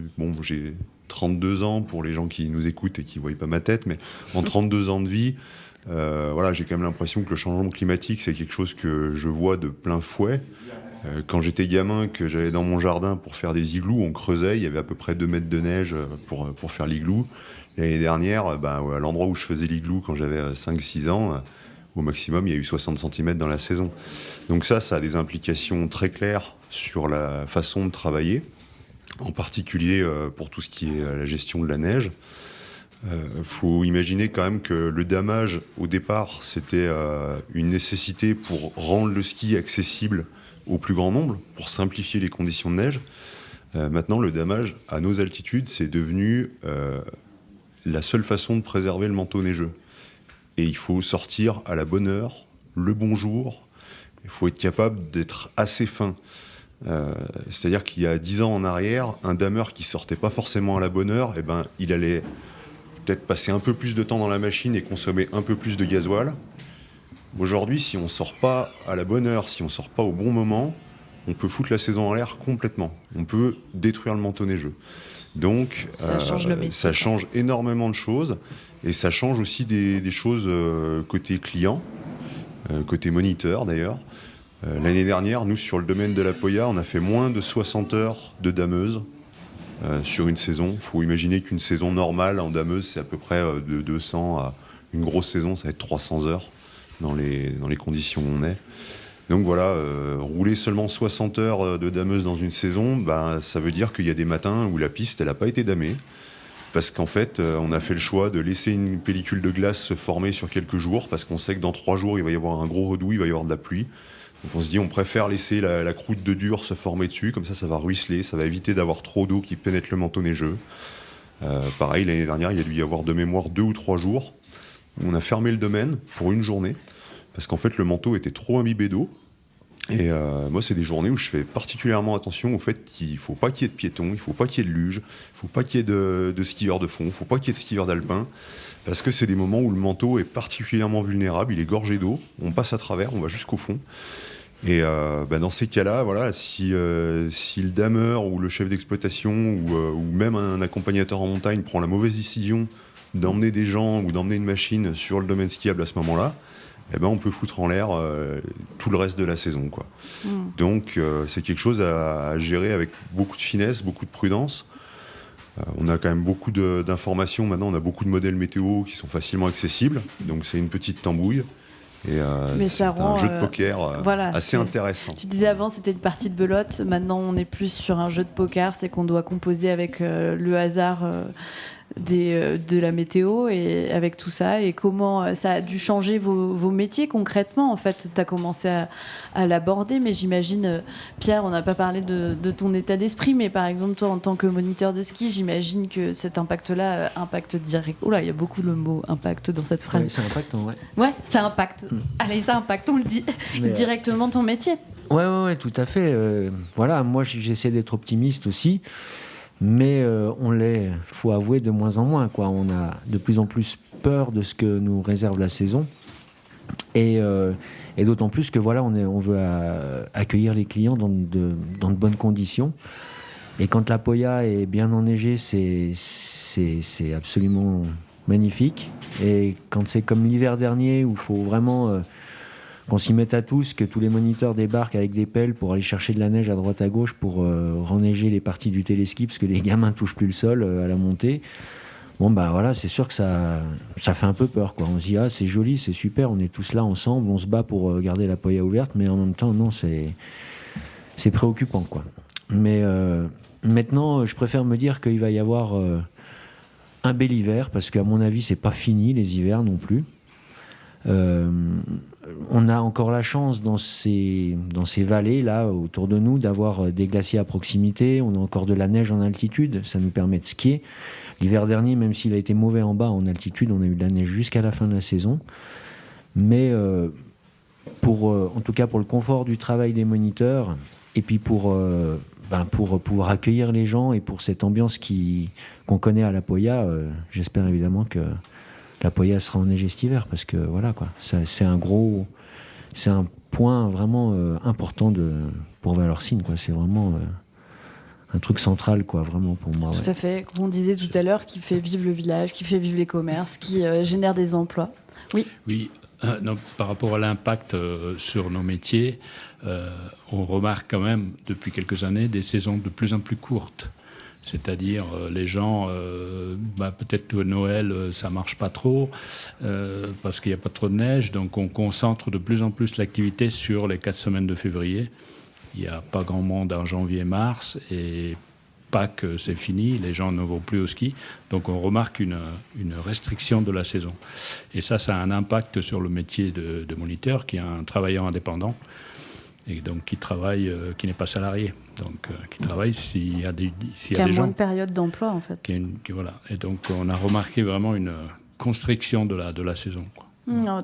j'ai 32 ans pour les gens qui nous écoutent et qui ne voient pas ma tête, mais en 32 ans de vie, j'ai quand même l'impression que le changement climatique, c'est quelque chose que je vois de plein fouet. Quand j'étais gamin, que j'allais dans mon jardin pour faire des igloos, on creusait, il y avait à peu près 2 mètres de neige pour faire l'igloo. L'année dernière, à l'endroit où je faisais l'igloo quand j'avais 5-6 ans, au maximum, il y a eu 60 cm dans la saison. Donc ça a des implications très claires sur la façon de travailler, en particulier pour tout ce qui est la gestion de la neige. Faut imaginer quand même que le damage, au départ, c'était une nécessité pour rendre le ski accessible au plus grand nombre, pour simplifier les conditions de neige. Maintenant, le damage à nos altitudes, c'est devenu la seule façon de préserver le manteau neigeux. Et il faut sortir à la bonne heure, le bon jour. Il faut être capable d'être assez fin. C'est-à-dire qu'il y a 10 ans en arrière, un dameur qui sortait pas forcément à la bonne heure, il allait peut-être passer un peu plus de temps dans la machine et consommer un peu plus de gasoil. Aujourd'hui, si on sort pas à la bonne heure, si on sort pas au bon moment, on peut foutre la saison en l'air complètement. On peut détruire le manteau neigeux. Donc, ça change énormément de choses, et ça change aussi des choses côté client, côté moniteur d'ailleurs. L'année dernière, nous, sur le domaine de la Poya, on a fait moins de 60 heures de dameuse sur une saison. Il faut imaginer qu'une saison normale en dameuse, c'est à peu près de 200 à une grosse saison, ça va être 300 heures dans les conditions où on est. Donc voilà, rouler seulement 60 heures de dameuse dans une saison, ça veut dire qu'il y a des matins où la piste elle n'a pas été damée. Parce qu'en fait, on a fait le choix de laisser une pellicule de glace se former sur quelques jours, parce qu'on sait que dans 3 jours, il va y avoir un gros redoux, il va y avoir de la pluie. Donc on se dit, on préfère laisser la croûte de dur se former dessus, comme ça va ruisseler, ça va éviter d'avoir trop d'eau qui pénètre le manteau neigeux. Pareil, l'année dernière, il y a dû y avoir de mémoire 2 ou 3 jours où on a fermé le domaine pour une journée, parce qu'en fait, le manteau était trop imbibé d'eau. Et moi, c'est des journées où je fais particulièrement attention au fait qu'il ne faut pas qu'il y ait de piétons, il ne faut pas qu'il y ait de luge, il ne faut pas qu'il y ait de skieurs de fond, il ne faut pas qu'il y ait de skieurs d'alpin, parce que c'est des moments où le manteau est particulièrement vulnérable, il est gorgé d'eau, on passe à travers, on va jusqu'au fond. Et dans ces cas-là, voilà, si le dameur ou le chef d'exploitation ou même un accompagnateur en montagne prend la mauvaise décision d'emmener des gens ou d'emmener une machine sur le domaine skiable à ce moment-là, on peut foutre en l'air tout le reste de la saison, quoi. Donc c'est quelque chose à gérer avec beaucoup de finesse, beaucoup de prudence. On a quand même beaucoup d'informations. Maintenant, on a beaucoup de modèles météo qui sont facilement accessibles. Donc c'est une petite tambouille. Et mais c'est un jeu de poker assez intéressant. Tu disais avant c'était une partie de belote, maintenant on est plus sur un jeu de poker, c'est qu'on doit composer avec le hasard de la météo et avec tout ça. Et comment ça a dû changer vos métiers concrètement en fait. Tu as commencé à l'aborder, mais j'imagine, Pierre, on n'a pas parlé de ton état d'esprit, mais par exemple toi en tant que moniteur de ski, j'imagine que cet impact-là impacte direct. Oula, il y a beaucoup le mot impact dans cette phrase. Ouais, ça impacte, ouais. Ouais, ça impacte. Allez, ça impacte, on le dit. Mais directement ton métier. Ouais, tout à fait. Voilà, moi j'essaie d'être optimiste aussi. Mais on l'est, il faut avouer, de moins en moins, quoi. On a de plus en plus peur de ce que nous réserve la saison. Et d'autant plus que voilà, on veut accueillir les clients dans de bonnes conditions. Et quand la Poya est bien enneigée, c'est absolument magnifique. Et quand c'est comme l'hiver dernier, où il faut vraiment qu'on s'y mette à tous, que tous les moniteurs débarquent avec des pelles pour aller chercher de la neige à droite à gauche pour reneiger les parties du téléski, parce que les gamins touchent plus le sol à la montée. Bon voilà, c'est sûr que ça fait un peu peur, quoi. On se dit c'est joli, c'est super, on est tous là ensemble, on se bat pour garder la Poya ouverte, mais en même temps non, c'est préoccupant, quoi. Mais maintenant, je préfère me dire qu'il va y avoir un bel hiver, parce qu'à mon avis, c'est pas fini les hivers non plus. On a encore la chance dans ces vallées là autour de nous d'avoir des glaciers à proximité. On a encore de la neige en altitude, ça nous permet de skier. L'hiver dernier, même s'il a été mauvais en bas en altitude, on a eu de la neige jusqu'à la fin de la saison. Mais en tout cas pour le confort du travail des moniteurs et puis pour pouvoir accueillir les gens et pour cette ambiance qu'on connaît à la Poya, j'espère évidemment que la Poya sera enneigée cet hiver, parce que voilà, quoi. C'est un point vraiment important pour Valorcine, quoi. C'est vraiment un truc central, quoi, vraiment pour moi. Tout à fait. Comme on disait tout à l'heure, qui fait vivre le village, qui fait vivre les commerces, qui génère des emplois. Oui. Donc, par rapport à l'impact sur nos métiers, on remarque quand même depuis quelques années des saisons de plus en plus courtes. C'est-à-dire les gens, peut-être que Noël, ça marche pas trop parce qu'il n'y a pas trop de neige, donc on concentre de plus en plus l'activité sur les 4 semaines de février. Il n'y a pas grand monde en janvier-mars et Pâques, c'est fini, les gens ne vont plus au ski, donc on remarque une restriction de la saison. Et ça a un impact sur le métier de moniteur, qui est un travailleur indépendant, et donc qui travaille, qui n'est pas salarié, donc qui travaille s'il y a des gens... moins de période d'emploi, en fait. Voilà. Et donc on a remarqué vraiment une constriction de la saison, quoi.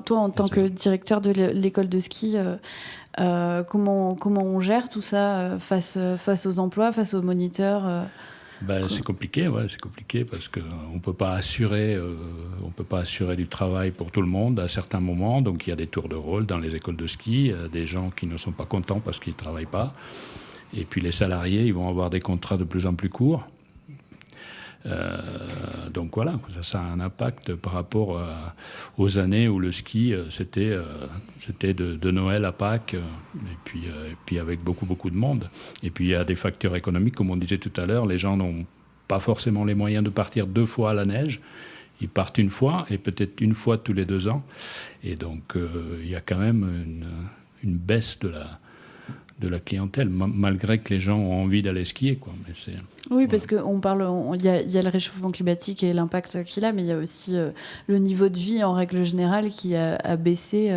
Toi, en tant que directeur de l'école de ski, comment on gère tout ça face aux emplois, face aux moniteurs c'est compliqué, parce qu'on peut pas assurer du travail pour tout le monde à certains moments. Donc il y a des tours de rôle dans les écoles de ski, des gens qui ne sont pas contents parce qu'ils ne travaillent pas. Et puis les salariés, ils vont avoir des contrats de plus en plus courts. Donc voilà, ça a un impact par rapport aux années où le ski c'était de Noël à Pâques, et puis avec beaucoup de monde. Et puis il y a des facteurs économiques, comme on disait tout à l'heure, les gens n'ont pas forcément les moyens de partir 2 fois à la neige. Ils partent une fois et peut-être une fois tous les 2 ans. Et donc il y a quand même une baisse de la clientèle, malgré que les gens ont envie d'aller skier, quoi. Mais c'est... Oui, parce qu'on parle, il y a le réchauffement climatique et l'impact qu'il a, mais il y a aussi le niveau de vie en règle générale qui a baissé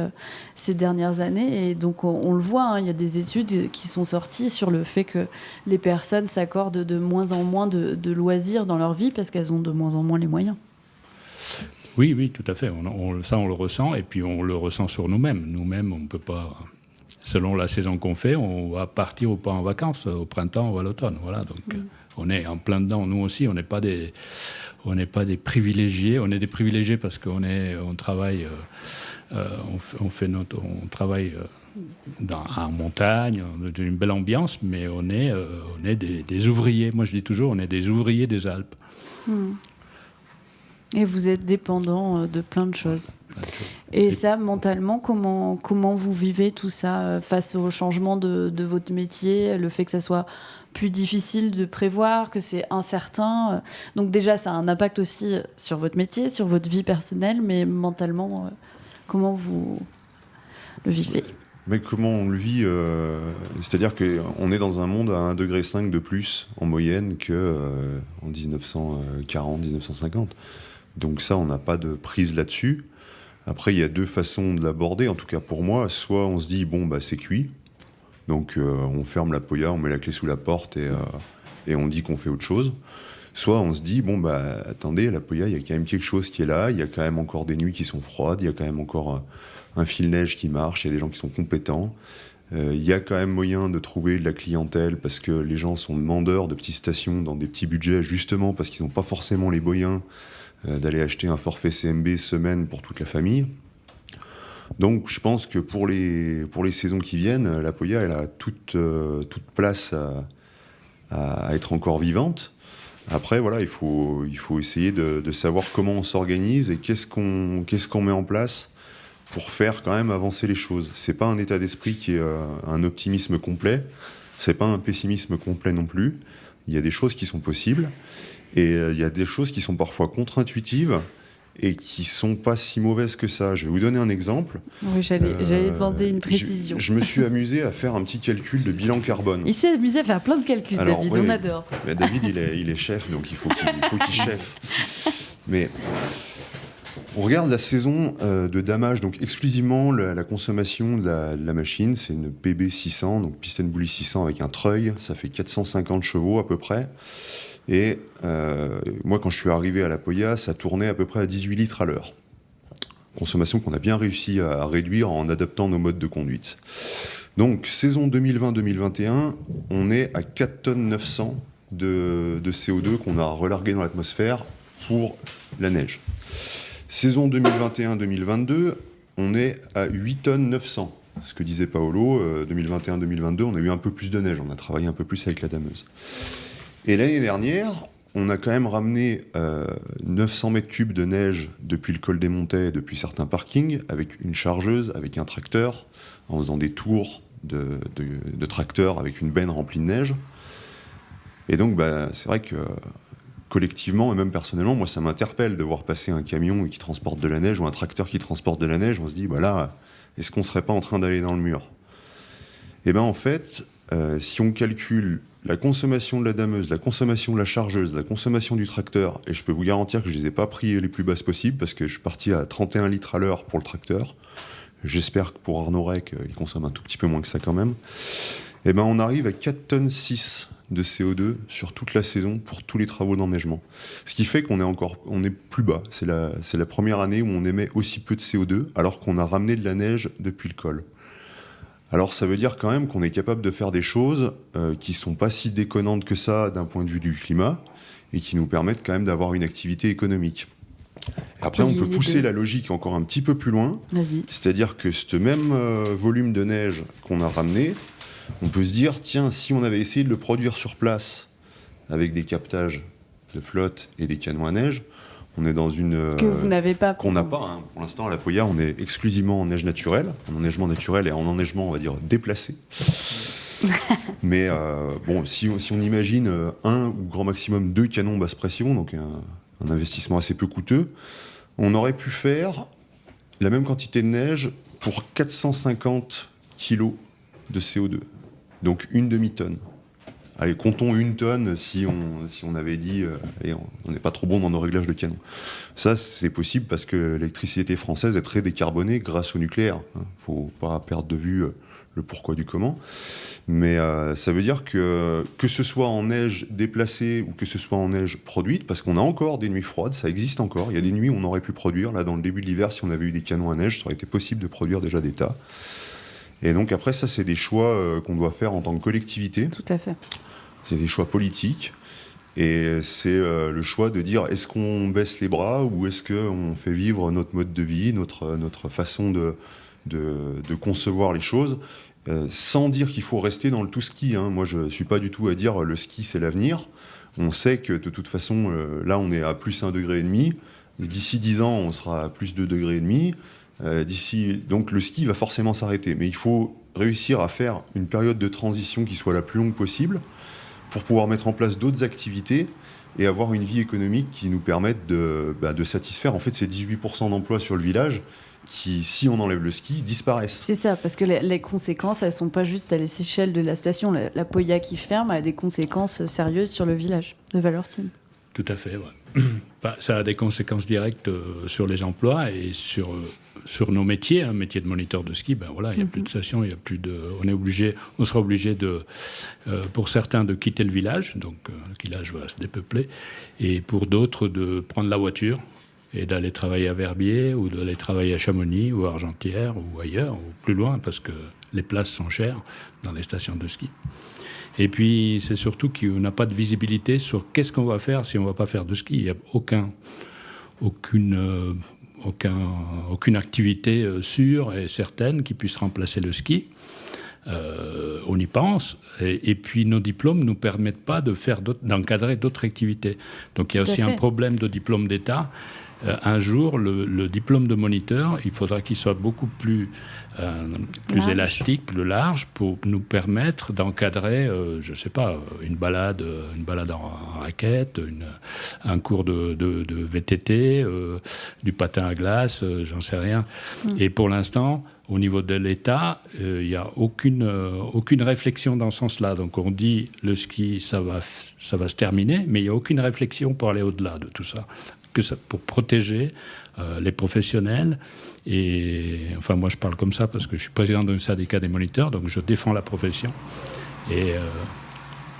ces dernières années. Et donc, on le voit, hein, il y a des études qui sont sorties sur le fait que les personnes s'accordent de moins en moins de loisirs dans leur vie parce qu'elles ont de moins en moins les moyens. Oui, tout à fait. Ça, on le ressent, et puis on le ressent sur nous-mêmes. Nous-mêmes, on ne peut pas... Selon la saison qu'on fait, on va partir ou pas en vacances, au printemps ou à l'automne. Voilà, donc on est en plein dedans. Nous aussi, on n'est pas des privilégiés. On est des privilégiés parce qu'on travaille, on travaille en montagne, dans une belle ambiance, mais on est des ouvriers. Moi, je dis toujours, on est des ouvriers des Alpes. Et vous êtes dépendant de plein de choses. Et ça, mentalement, comment vous vivez tout ça face au changement de votre métier, le fait que ça soit plus difficile de prévoir, que c'est incertain. Donc déjà, ça a un impact aussi sur votre métier, sur votre vie personnelle, mais mentalement, comment vous le vivez ? Mais comment on le vit c'est-à-dire qu'on est dans un monde à 1,5 degré de plus en moyenne qu'en 1940, 1950. Donc ça, on n'a pas de prise là-dessus. Après, il y a deux façons de l'aborder, en tout cas pour moi. Soit on se dit, bon, bah, c'est cuit. Donc on ferme la poya, on met la clé sous la porte et on dit qu'on fait autre chose. Soit on se dit, bon, bah, attendez, la poya, il y a quand même quelque chose qui est là. Il y a quand même encore des nuits qui sont froides. Il y a quand même encore un fil-neige qui marche. Il y a des gens qui sont compétents. Il y a quand même moyen de trouver de la clientèle parce que les gens sont demandeurs de petites stations dans des petits budgets, justement parce qu'ils n'ont pas forcément les moyens d'aller acheter un forfait CMB semaine pour toute la famille. Donc je pense que pour les saisons qui viennent, la poya, elle a toute place à être encore vivante. Après, voilà, il faut essayer de savoir comment on s'organise et qu'est-ce qu'on met en place pour faire quand même avancer les choses. C'est pas un état d'esprit qui est un optimisme complet, c'est pas un pessimisme complet non plus. Il y a des choses qui sont possibles. Et il y a des choses qui sont parfois contre-intuitives et qui sont pas si mauvaises que ça. Je vais vous donner un exemple. Oui, j'allais demander une précision. Je me suis amusé à faire un petit calcul de bilan carbone. Il s'est amusé à faire plein de calculs, alors, David, on adore. Mais David, il est chef, donc il faut qu'il cheffe. Mais on regarde la saison de damage, donc exclusivement la consommation de la machine. C'est une PB 600, donc piston bully 600 avec un treuil. Ça fait 450 chevaux à peu près. Et moi, quand je suis arrivé à la poya, ça tournait à peu près à 18 litres à l'heure. Consommation qu'on a bien réussi à réduire en adaptant nos modes de conduite. Donc, saison 2020-2021, on est à 4 tonnes 900 de CO2 qu'on a relargué dans l'atmosphère pour la neige. Saison 2021-2022, on est à 8 tonnes 900. Ce que disait Paolo, 2021-2022, on a eu un peu plus de neige, on a travaillé un peu plus avec la dameuse. Et l'année dernière, on a quand même ramené 900 mètres cubes de neige depuis le col des Montets, depuis certains parkings, avec une chargeuse, avec un tracteur, en faisant des tours de tracteur avec une benne remplie de neige. Et donc, c'est vrai que collectivement, et même personnellement, moi, ça m'interpelle de voir passer un camion qui transporte de la neige ou un tracteur qui transporte de la neige. On se dit, là, est-ce qu'on ne serait pas en train d'aller dans le mur ? Et bien, en fait, si on calcule la consommation de la dameuse, la consommation de la chargeuse, la consommation du tracteur, et je peux vous garantir que je ne les ai pas pris les plus basses possibles, parce que je suis parti à 31 litres à l'heure pour le tracteur. J'espère que pour Arnaud Rec, il consomme un tout petit peu moins que ça quand même. Et ben on arrive à 4 tonnes 6 de CO2 sur toute la saison pour tous les travaux d'enneigement. Ce qui fait qu'on est plus bas. C'est la première année où on émet aussi peu de CO2, alors qu'on a ramené de la neige depuis le col. Alors ça veut dire quand même qu'on est capable de faire des choses qui ne sont pas si déconnantes que ça d'un point de vue du climat et qui nous permettent quand même d'avoir une activité économique. Après, on peut pousser la logique encore un petit peu plus loin. Vas-y. C'est-à-dire que ce même volume de neige qu'on a ramené, on peut se dire, tiens, si on avait essayé de le produire sur place avec des captages de flotte et des canons à neige, on est dans une... que vous n'avez pas. Qu'on n'a pas. Hein. Pour l'instant, à la poya, on est exclusivement en neige naturelle, en enneigement naturel et en enneigement, on va dire, déplacé. Mais si on imagine un ou grand maximum 2 canons basse pression, donc un investissement assez peu coûteux, on aurait pu faire la même quantité de neige pour 450 kilos de CO2. Donc une demi-tonne. Allez, comptons 1 tonne si on avait dit on n'est pas trop bon dans nos réglages de canon. Ça, c'est possible parce que l'électricité française est très décarbonée grâce au nucléaire. Il ne faut pas perdre de vue le pourquoi du comment. Mais ça veut dire que ce soit en neige déplacée ou que ce soit en neige produite, parce qu'on a encore des nuits froides, ça existe encore. Il y a des nuits où on aurait pu produire. Là, dans le début de l'hiver, si on avait eu des canons à neige, ça aurait été possible de produire déjà des tas. Et donc après, ça, c'est des choix qu'on doit faire en tant que collectivité. Tout à fait. C'est des choix politiques. Et c'est le choix de dire, est-ce qu'on baisse les bras ou est-ce qu'on fait vivre notre mode de vie, notre façon de concevoir les choses, sans dire qu'il faut rester dans le tout ski. Hein. Moi, je ne suis pas du tout à dire le ski, c'est l'avenir. On sait que de toute façon, là, on est à plus 1,5 degré. D'ici 10 ans, on sera à plus 2,5 degrés. Donc le ski va forcément s'arrêter. Mais il faut réussir à faire une période de transition qui soit la plus longue possible pour pouvoir mettre en place d'autres activités et avoir une vie économique qui nous permette de satisfaire en fait ces 18% d'emplois sur le village qui, si on enlève le ski, disparaissent. C'est ça, parce que les conséquences, elles ne sont pas juste à l'échelle de la station. La Poya qui ferme a des conséquences sérieuses sur le village de Valorcine. Tout à fait, ouais. Ça a des conséquences directes sur les emplois et sur nos métiers. Un métier de moniteur de ski, il n'y a plus de station, on sera obligé pour certains de quitter le village, donc le village va se dépeupler, et pour d'autres de prendre la voiture et d'aller travailler à Verbier ou d'aller travailler à Chamonix ou à Argentière ou ailleurs, ou plus loin, parce que les places sont chères dans les stations de ski. Et puis, c'est surtout qu'on n'a pas de visibilité sur qu'est-ce qu'on va faire si on ne va pas faire de ski. Il n'y a aucune activité sûre et certaine qui puisse remplacer le ski. On y pense. Et puis, nos diplômes ne nous permettent pas d'encadrer d'autres activités. Donc, il y a aussi un problème de diplôme d'État. Un jour, le diplôme de moniteur, il faudra qu'il soit beaucoup plus élastique, plus large, pour nous permettre d'encadrer, je ne sais pas, une balade en raquette, un cours de VTT, du patin à glace, j'en sais rien. Et pour l'instant, au niveau de l'État, il n'y a aucune réflexion dans ce sens-là. Donc on dit le ski, ça va se terminer, mais il n'y a aucune réflexion pour aller au-delà de tout ça. Pour protéger les professionnels. Et enfin, moi, je parle comme ça parce que je suis président d'un syndicat des moniteurs, donc je défends la profession. Et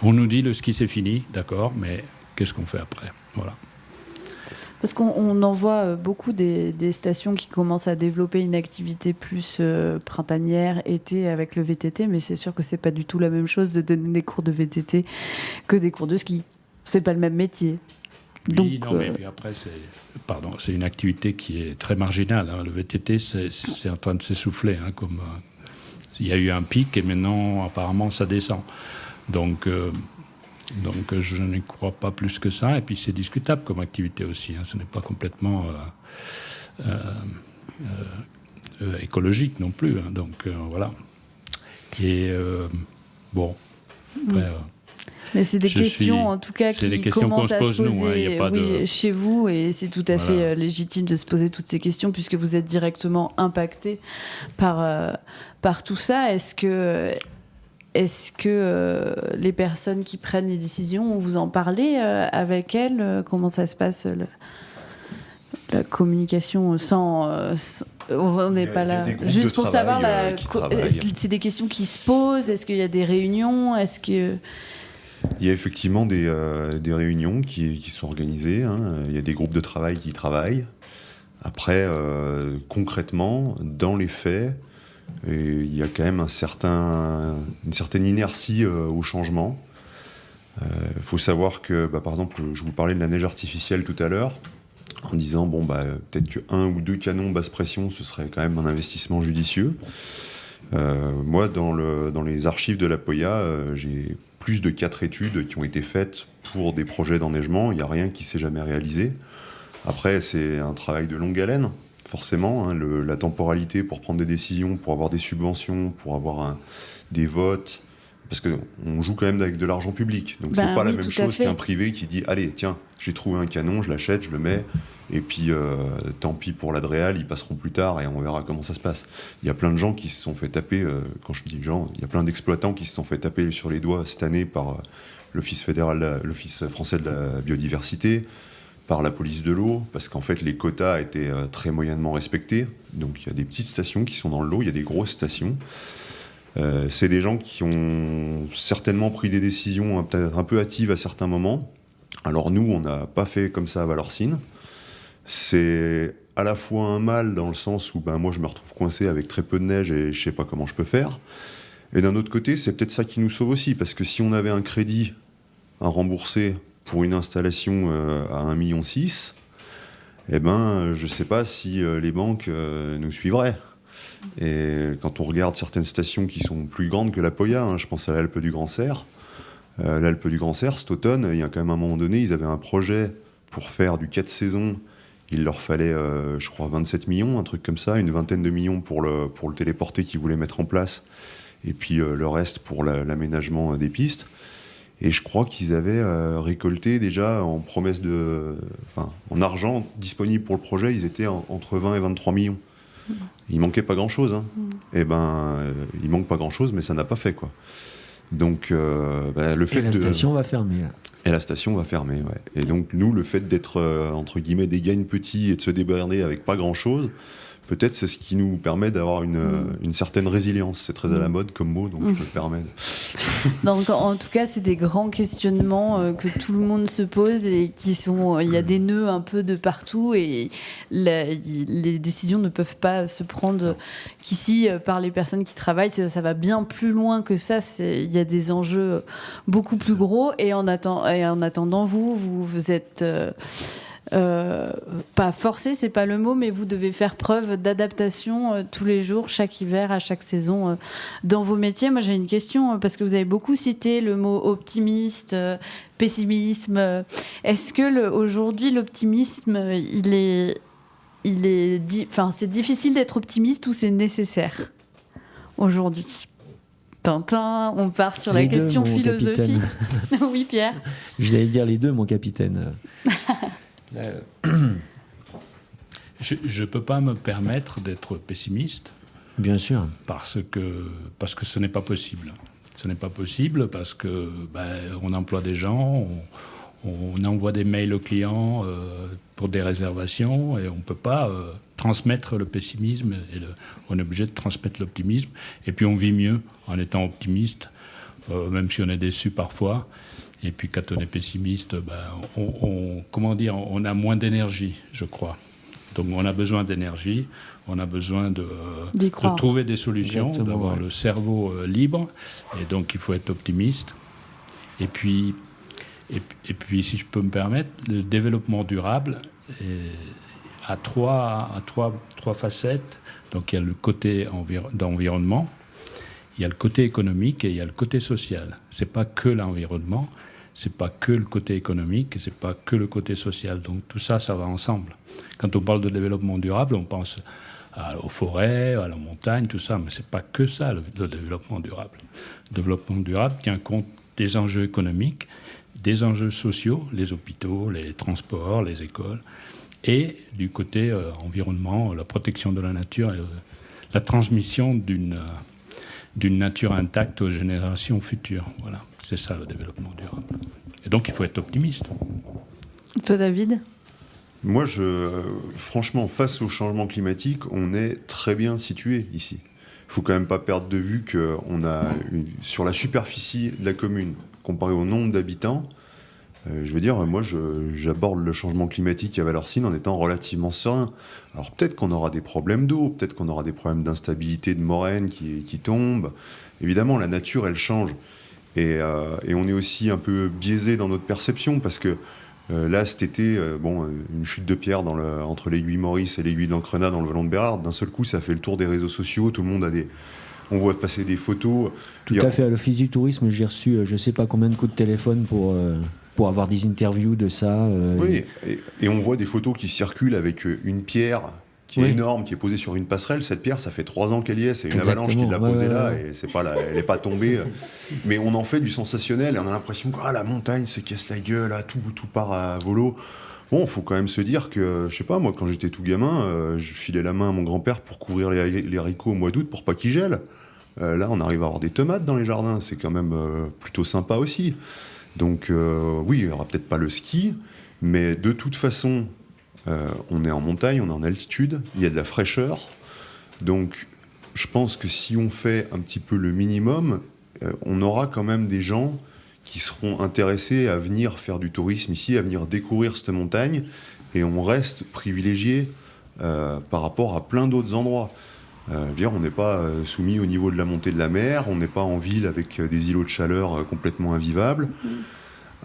on nous dit le ski, c'est fini, d'accord, mais qu'est-ce qu'on fait après ? Voilà. Parce qu'on en voit beaucoup des stations qui commencent à développer une activité plus printanière, été, avec le VTT, mais c'est sûr que c'est pas du tout la même chose de donner des cours de VTT que des cours de ski. C'est pas le même métier. Oui, donc, mais puis après, c'est une activité qui est très marginale. Hein. Le VTT, c'est en train de s'essouffler. Hein, il y a eu un pic et maintenant, apparemment, ça descend. Donc je n'y crois pas plus que ça. Et puis, c'est discutable comme activité aussi. Hein. Ce n'est pas complètement écologique non plus. Hein. Donc, voilà. Et bon, après... Mais c'est des questions, en tout cas, qui commencent à se poser chez vous, et c'est tout à fait légitime de se poser toutes ces questions, puisque vous êtes directement impacté par tout ça. Est-ce que les personnes qui prennent les décisions, vous en parlez avec elles ? Comment ça se passe, la communication on n'est pas là. Juste pour savoir, c'est des questions qui se posent. Est-ce qu'il y a des réunions ? Il y a effectivement des réunions qui sont organisées. Hein. Il y a des groupes de travail qui travaillent. Après, concrètement, dans les faits, il y a quand même une certaine inertie au changement. Il faut savoir que, par exemple, je vous parlais de la neige artificielle tout à l'heure, en disant, peut-être que 1 ou 2 canons basse pression, ce serait quand même un investissement judicieux. Moi, dans les archives de la Poya, j'ai plus de 4 études qui ont été faites pour des projets d'enneigement. Il n'y a rien qui s'est jamais réalisé. Après, c'est un travail de longue haleine, forcément. Hein, la temporalité pour prendre des décisions, pour avoir des subventions, pour avoir des votes. Parce qu'on joue quand même avec de l'argent public. Donc c'est pas la même chose qu'un privé qui dit « Allez, tiens, j'ai trouvé un canon, je l'achète, je le mets, Et puis, tant pis pour l'Adréal, ils passeront plus tard et on verra comment ça se passe. Il y a plein de gens qui se sont fait taper, quand je dis gens, il y a plein d'exploitants qui se sont fait taper sur les doigts cette année par l'Office français de la biodiversité, par la police de l'eau, parce qu'en fait les quotas étaient très moyennement respectés. Donc il y a des petites stations qui sont dans le lot, il y a des grosses stations. C'est des gens qui ont certainement pris des décisions peut-être un peu hâtives à certains moments. Alors nous, on n'a pas fait comme ça à Valorcine. C'est à la fois un mal dans le sens où moi je me retrouve coincé avec très peu de neige et je sais pas comment je peux faire. Et d'un autre côté, c'est peut-être ça qui nous sauve aussi, parce que si on avait un crédit à rembourser pour une installation à 1,6 million, je sais pas si les banques nous suivraient. Et quand on regarde certaines stations qui sont plus grandes que la Poya, je pense à l'Alpe du Grand Serre. L'Alpe du Grand Serre, cet automne, il y a quand même un moment donné, ils avaient un projet pour faire du 4 saisons. Il leur fallait, je crois, 27 millions, un truc comme ça, une vingtaine de millions pour le téléporté qu'ils voulaient mettre en place, et puis le reste pour l'aménagement des pistes. Et je crois qu'ils avaient récolté déjà en promesse en argent disponible pour le projet, ils étaient entre 20 et 23 millions. Il manquait pas grand-chose. Il manque pas grand-chose, mais ça n'a pas fait, quoi. Donc, le fait la station va fermer, là. Et la station va fermer, ouais. Et donc, nous, le fait d'être, entre guillemets, des gains petits et de se démerder avec pas grand-chose, peut-être c'est ce qui nous permet d'avoir une certaine résilience. C'est très à la mode comme mot, donc je me permets. Donc, en tout cas, c'est des grands questionnements que tout le monde se pose et qui sont. Il y a des nœuds un peu de partout et les décisions ne peuvent pas se prendre qu'ici par les personnes qui travaillent. Ça va bien plus loin que ça. Il y a des enjeux beaucoup plus gros et en attendant, vous êtes. Pas forcé, c'est pas le mot, mais vous devez faire preuve d'adaptation tous les jours, chaque hiver, à chaque saison dans vos métiers. Moi, j'ai une question parce que vous avez beaucoup cité le mot optimiste, pessimisme. Est-ce que aujourd'hui l'optimisme, c'est difficile d'être optimiste ou c'est nécessaire aujourd'hui? Tintin, on part sur la question philosophique. Oui, Pierre. Je vais dire les deux, mon capitaine. Je ne peux pas me permettre d'être pessimiste. Bien sûr. Parce que ce n'est pas possible. Ce n'est pas possible parce que on emploie des gens, on envoie des mails aux clients pour des réservations et on ne peut pas transmettre le pessimisme. On est obligé de transmettre l'optimisme. Et puis on vit mieux en étant optimiste, même si on est déçu parfois. Et puis quand on est pessimiste, on a moins d'énergie, je crois. Donc on a besoin d'énergie, on a besoin de trouver des solutions, d'avoir le cerveau libre. Et donc il faut être optimiste. Et puis, si je peux me permettre, le développement durable a trois facettes. Donc il y a le côté d'environnement, il y a le côté économique et il y a le côté social. C'est pas que l'environnement. C'est pas que le côté économique, c'est pas que le côté social. Donc tout ça, ça va ensemble. Quand on parle de développement durable, on pense aux forêts, à la montagne, tout ça, mais c'est pas que ça le développement durable. Le développement durable tient compte des enjeux économiques, des enjeux sociaux, les hôpitaux, les transports, les écoles, et du côté environnement, la protection de la nature et la transmission d'une nature intacte aux générations futures. Voilà. C'est ça le développement durable. Et donc il faut être optimiste. Toi, David ? Moi, franchement, face au changement climatique, on est très bien situé ici. Il ne faut quand même pas perdre de vue qu'on a, sur la superficie de la commune, comparé au nombre d'habitants, je veux dire, moi, j'aborde le changement climatique à Valorcine en étant relativement serein. Alors peut-être qu'on aura des problèmes d'eau, peut-être qu'on aura des problèmes d'instabilité de moraines qui tombent. Évidemment, la nature, elle change. Et on est aussi un peu biaisé dans notre perception parce que là, cet été, une chute de pierre entre l'aiguille Maurice et l'aiguille d'Ancrenat dans le vallon de Bérard, d'un seul coup, ça fait le tour des réseaux sociaux. Tout le monde on voit passer des photos. Tout à fait. À l'Office du tourisme, j'ai reçu je ne sais pas combien de coups de téléphone pour avoir des interviews de ça. Oui, et on voit des photos qui circulent avec une pierre qui est énorme, qui est posée sur une passerelle. Cette pierre, ça fait 3 ans qu'elle y est. C'est une avalanche qui l'a posée là, et elle n'est pas tombée. Mais on en fait du sensationnel, et on a l'impression que la montagne se casse la gueule, tout part à volo. Bon, faut quand même se dire que, je sais pas, moi, quand j'étais tout gamin, je filais la main à mon grand-père pour couvrir les haricots au mois d'août pour pas qu'ils gèlent. Là, on arrive à avoir des tomates dans les jardins, c'est quand même plutôt sympa aussi. Donc, oui, il y aura peut-être pas le ski, mais de toute façon, on est en montagne, on est en altitude, il y a de la fraîcheur. Donc, je pense que si on fait un petit peu le minimum, on aura quand même des gens qui seront intéressés à venir faire du tourisme ici, à venir découvrir cette montagne, et on reste privilégié par rapport à plein d'autres endroits. On n'est pas soumis au niveau de la montée de la mer, on n'est pas en ville avec des îlots de chaleur complètement invivables.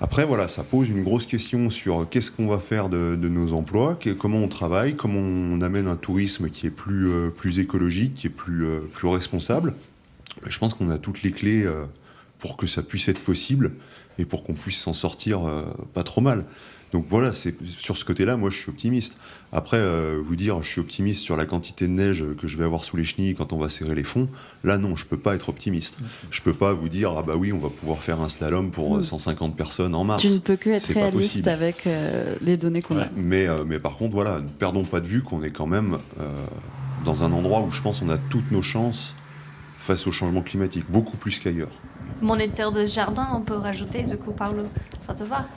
Après, voilà, ça pose une grosse question sur qu'est-ce qu'on va faire de nos emplois, comment on travaille, comment on amène un tourisme qui est plus écologique, qui est plus responsable. Je pense qu'on a toutes les clés pour que ça puisse être possible et pour qu'on puisse s'en sortir pas trop mal. Donc voilà, sur ce côté-là, moi je suis optimiste. Après, vous dire je suis optimiste sur la quantité de neige que je vais avoir sous les chenilles quand on va serrer les fonds, là non, je peux pas être optimiste. Je peux pas vous dire ah bah oui, on va pouvoir faire un slalom pour 150 personnes en mars. Tu ne peux que être C'est pas réaliste possible. avec les données qu'on a. Mais par contre, voilà, ne perdons pas de vue qu'on est quand même dans un endroit où je pense on a toutes nos chances face au changement climatique, beaucoup plus qu'ailleurs. Moniteur de jardin, on peut rajouter, du coup, Paolo, ça te va?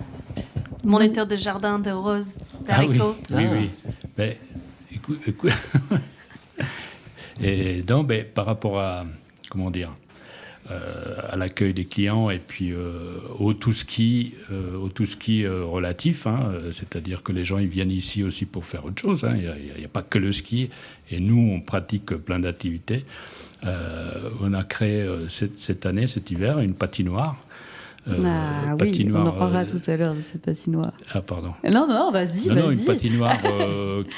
Moniteur de jardin de roses, d'haricots. Oui. Mais, écoute. Et donc, par rapport à, à l'accueil des clients et puis au tout ski relatif, c'est-à-dire que les gens ils viennent ici aussi pour faire autre chose. Il n'y a pas que le ski. Et nous, on pratique plein d'activités. On a créé cette année, cet hiver, une patinoire. Oui, on en parlera tout à l'heure de cette patinoire. Ah, pardon. Non, vas-y. Non, une patinoire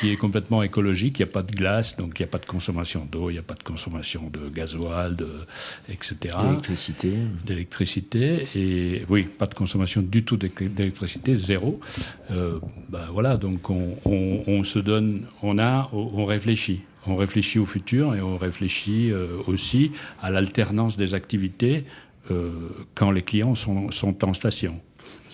qui est complètement écologique. Il n'y a pas de glace, donc il n'y a pas de consommation d'eau, il n'y a pas de consommation de gasoil, etc. D'électricité. Et oui, pas de consommation du tout d'électricité, zéro. Voilà, donc on se donne, on réfléchit. On réfléchit au futur et on réfléchit aussi à l'alternance des activités quand les clients sont en station.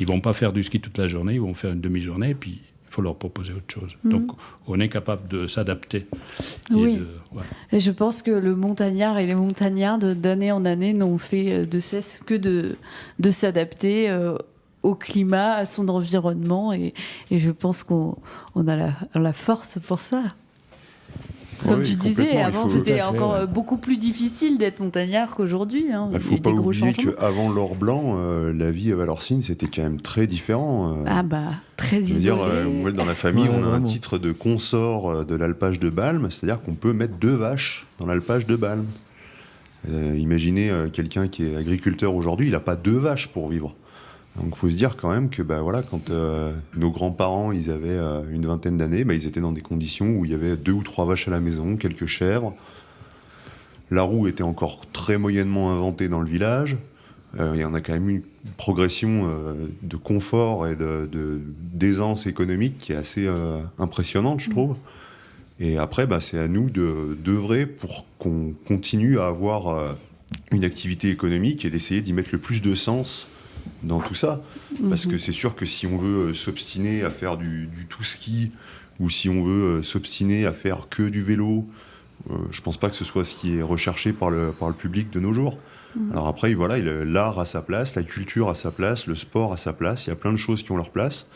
Ils ne vont pas faire du ski toute la journée, ils vont faire une demi-journée et puis il faut leur proposer autre chose. Donc on est capable de s'adapter. Et je pense que le montagnard et les montagnardes d'année en année n'ont fait de cesse que de s'adapter au climat, à son environnement et je pense qu'on a la force pour ça. Comme tu disais, avant c'était encore beaucoup plus difficile d'être montagnard qu'aujourd'hui. Il ne faut pas oublier qu'avant l'or blanc, la vie à Valorcine c'était quand même très différent. Très isolé. Dans la famille, on a un titre de consort de l'alpage de Balme, c'est-à-dire qu'on peut mettre 2 vaches dans l'alpage de Balme. Imaginez quelqu'un qui est agriculteur aujourd'hui, il n'a pas 2 vaches pour vivre. Donc il faut se dire quand même que quand nos grands-parents ils avaient une vingtaine d'années, ils étaient dans des conditions où il y avait 2 ou 3 vaches à la maison, quelques chèvres. La roue était encore très moyennement inventée dans le village. Il y en a quand même une progression de confort et d'aisance économique qui est assez impressionnante, je trouve. Et après, c'est à nous d'œuvrer pour qu'on continue à avoir une activité économique et d'essayer d'y mettre le plus de sens dans tout ça, parce que c'est sûr que si on veut s'obstiner à faire du tout ski ou si on veut s'obstiner à faire que du vélo, je pense pas que ce soit ce qui est recherché par le public de nos jours. Alors après, voilà, l'art a sa place, la culture a sa place, le sport a sa place, il y a plein de choses qui ont leur place.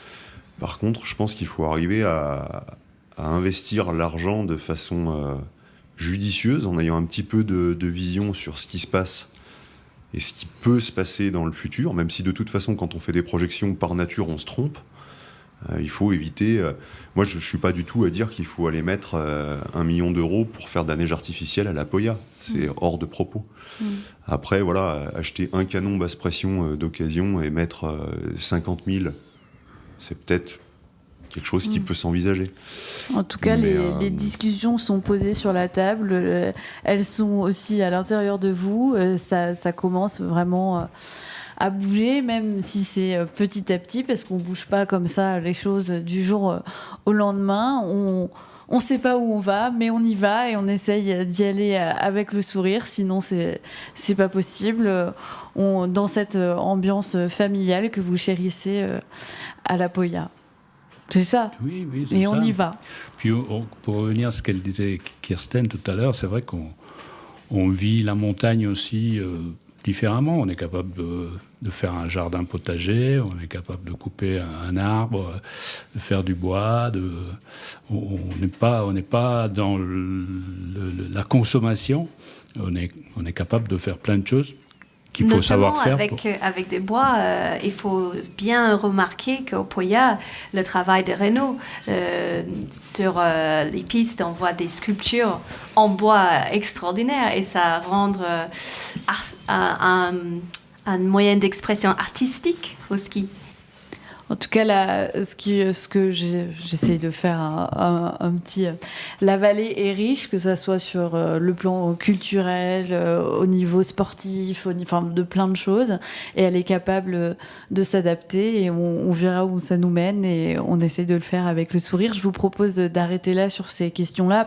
Par contre, je pense qu'il faut arriver à investir l'argent de façon judicieuse, en ayant un petit peu de vision sur ce qui se passe et ce qui peut se passer dans le futur, même si de toute façon, quand on fait des projections par nature, on se trompe. Il faut éviter... moi, je ne suis pas du tout à dire qu'il faut aller mettre 1 million d'euros pour faire de la neige artificielle à la Poya. C'est hors de propos. Après, voilà, acheter un canon basse pression d'occasion et mettre 50 000, c'est peut-être quelque chose qui peut s'envisager. En tout cas, les discussions sont posées sur la table. Elles sont aussi à l'intérieur de vous. Ça commence vraiment à bouger, même si c'est petit à petit, parce qu'on ne bouge pas comme ça les choses du jour au lendemain. On ne sait pas où on va, mais on y va et on essaye d'y aller avec le sourire, sinon c'est pas possible. Dans cette ambiance familiale que vous chérissez à la Poya. C'est ça. Oui, c'est Et ça. on y va. Puis pour revenir à ce qu'elle disait Kirsten tout à l'heure, c'est vrai qu'on vit la montagne aussi différemment. On est capable de faire un jardin potager, on est capable de couper un arbre, de faire du bois. On n'est pas dans la consommation. On est capable de faire plein de choses qu'il faut savoir faire. Avec des bois, il faut bien remarquer qu'au Poya, le travail de Renault, sur les pistes, on voit des sculptures en bois extraordinaires et ça rend un moyen d'expression artistique au ski. En tout cas, là, ce que j'essaye de faire un petit... la vallée est riche, que ça soit sur le plan culturel, au niveau sportif, de plein de choses. Et elle est capable de s'adapter et on verra où ça nous mène et on essaye de le faire avec le sourire. Je vous propose d'arrêter là sur ces questions-là.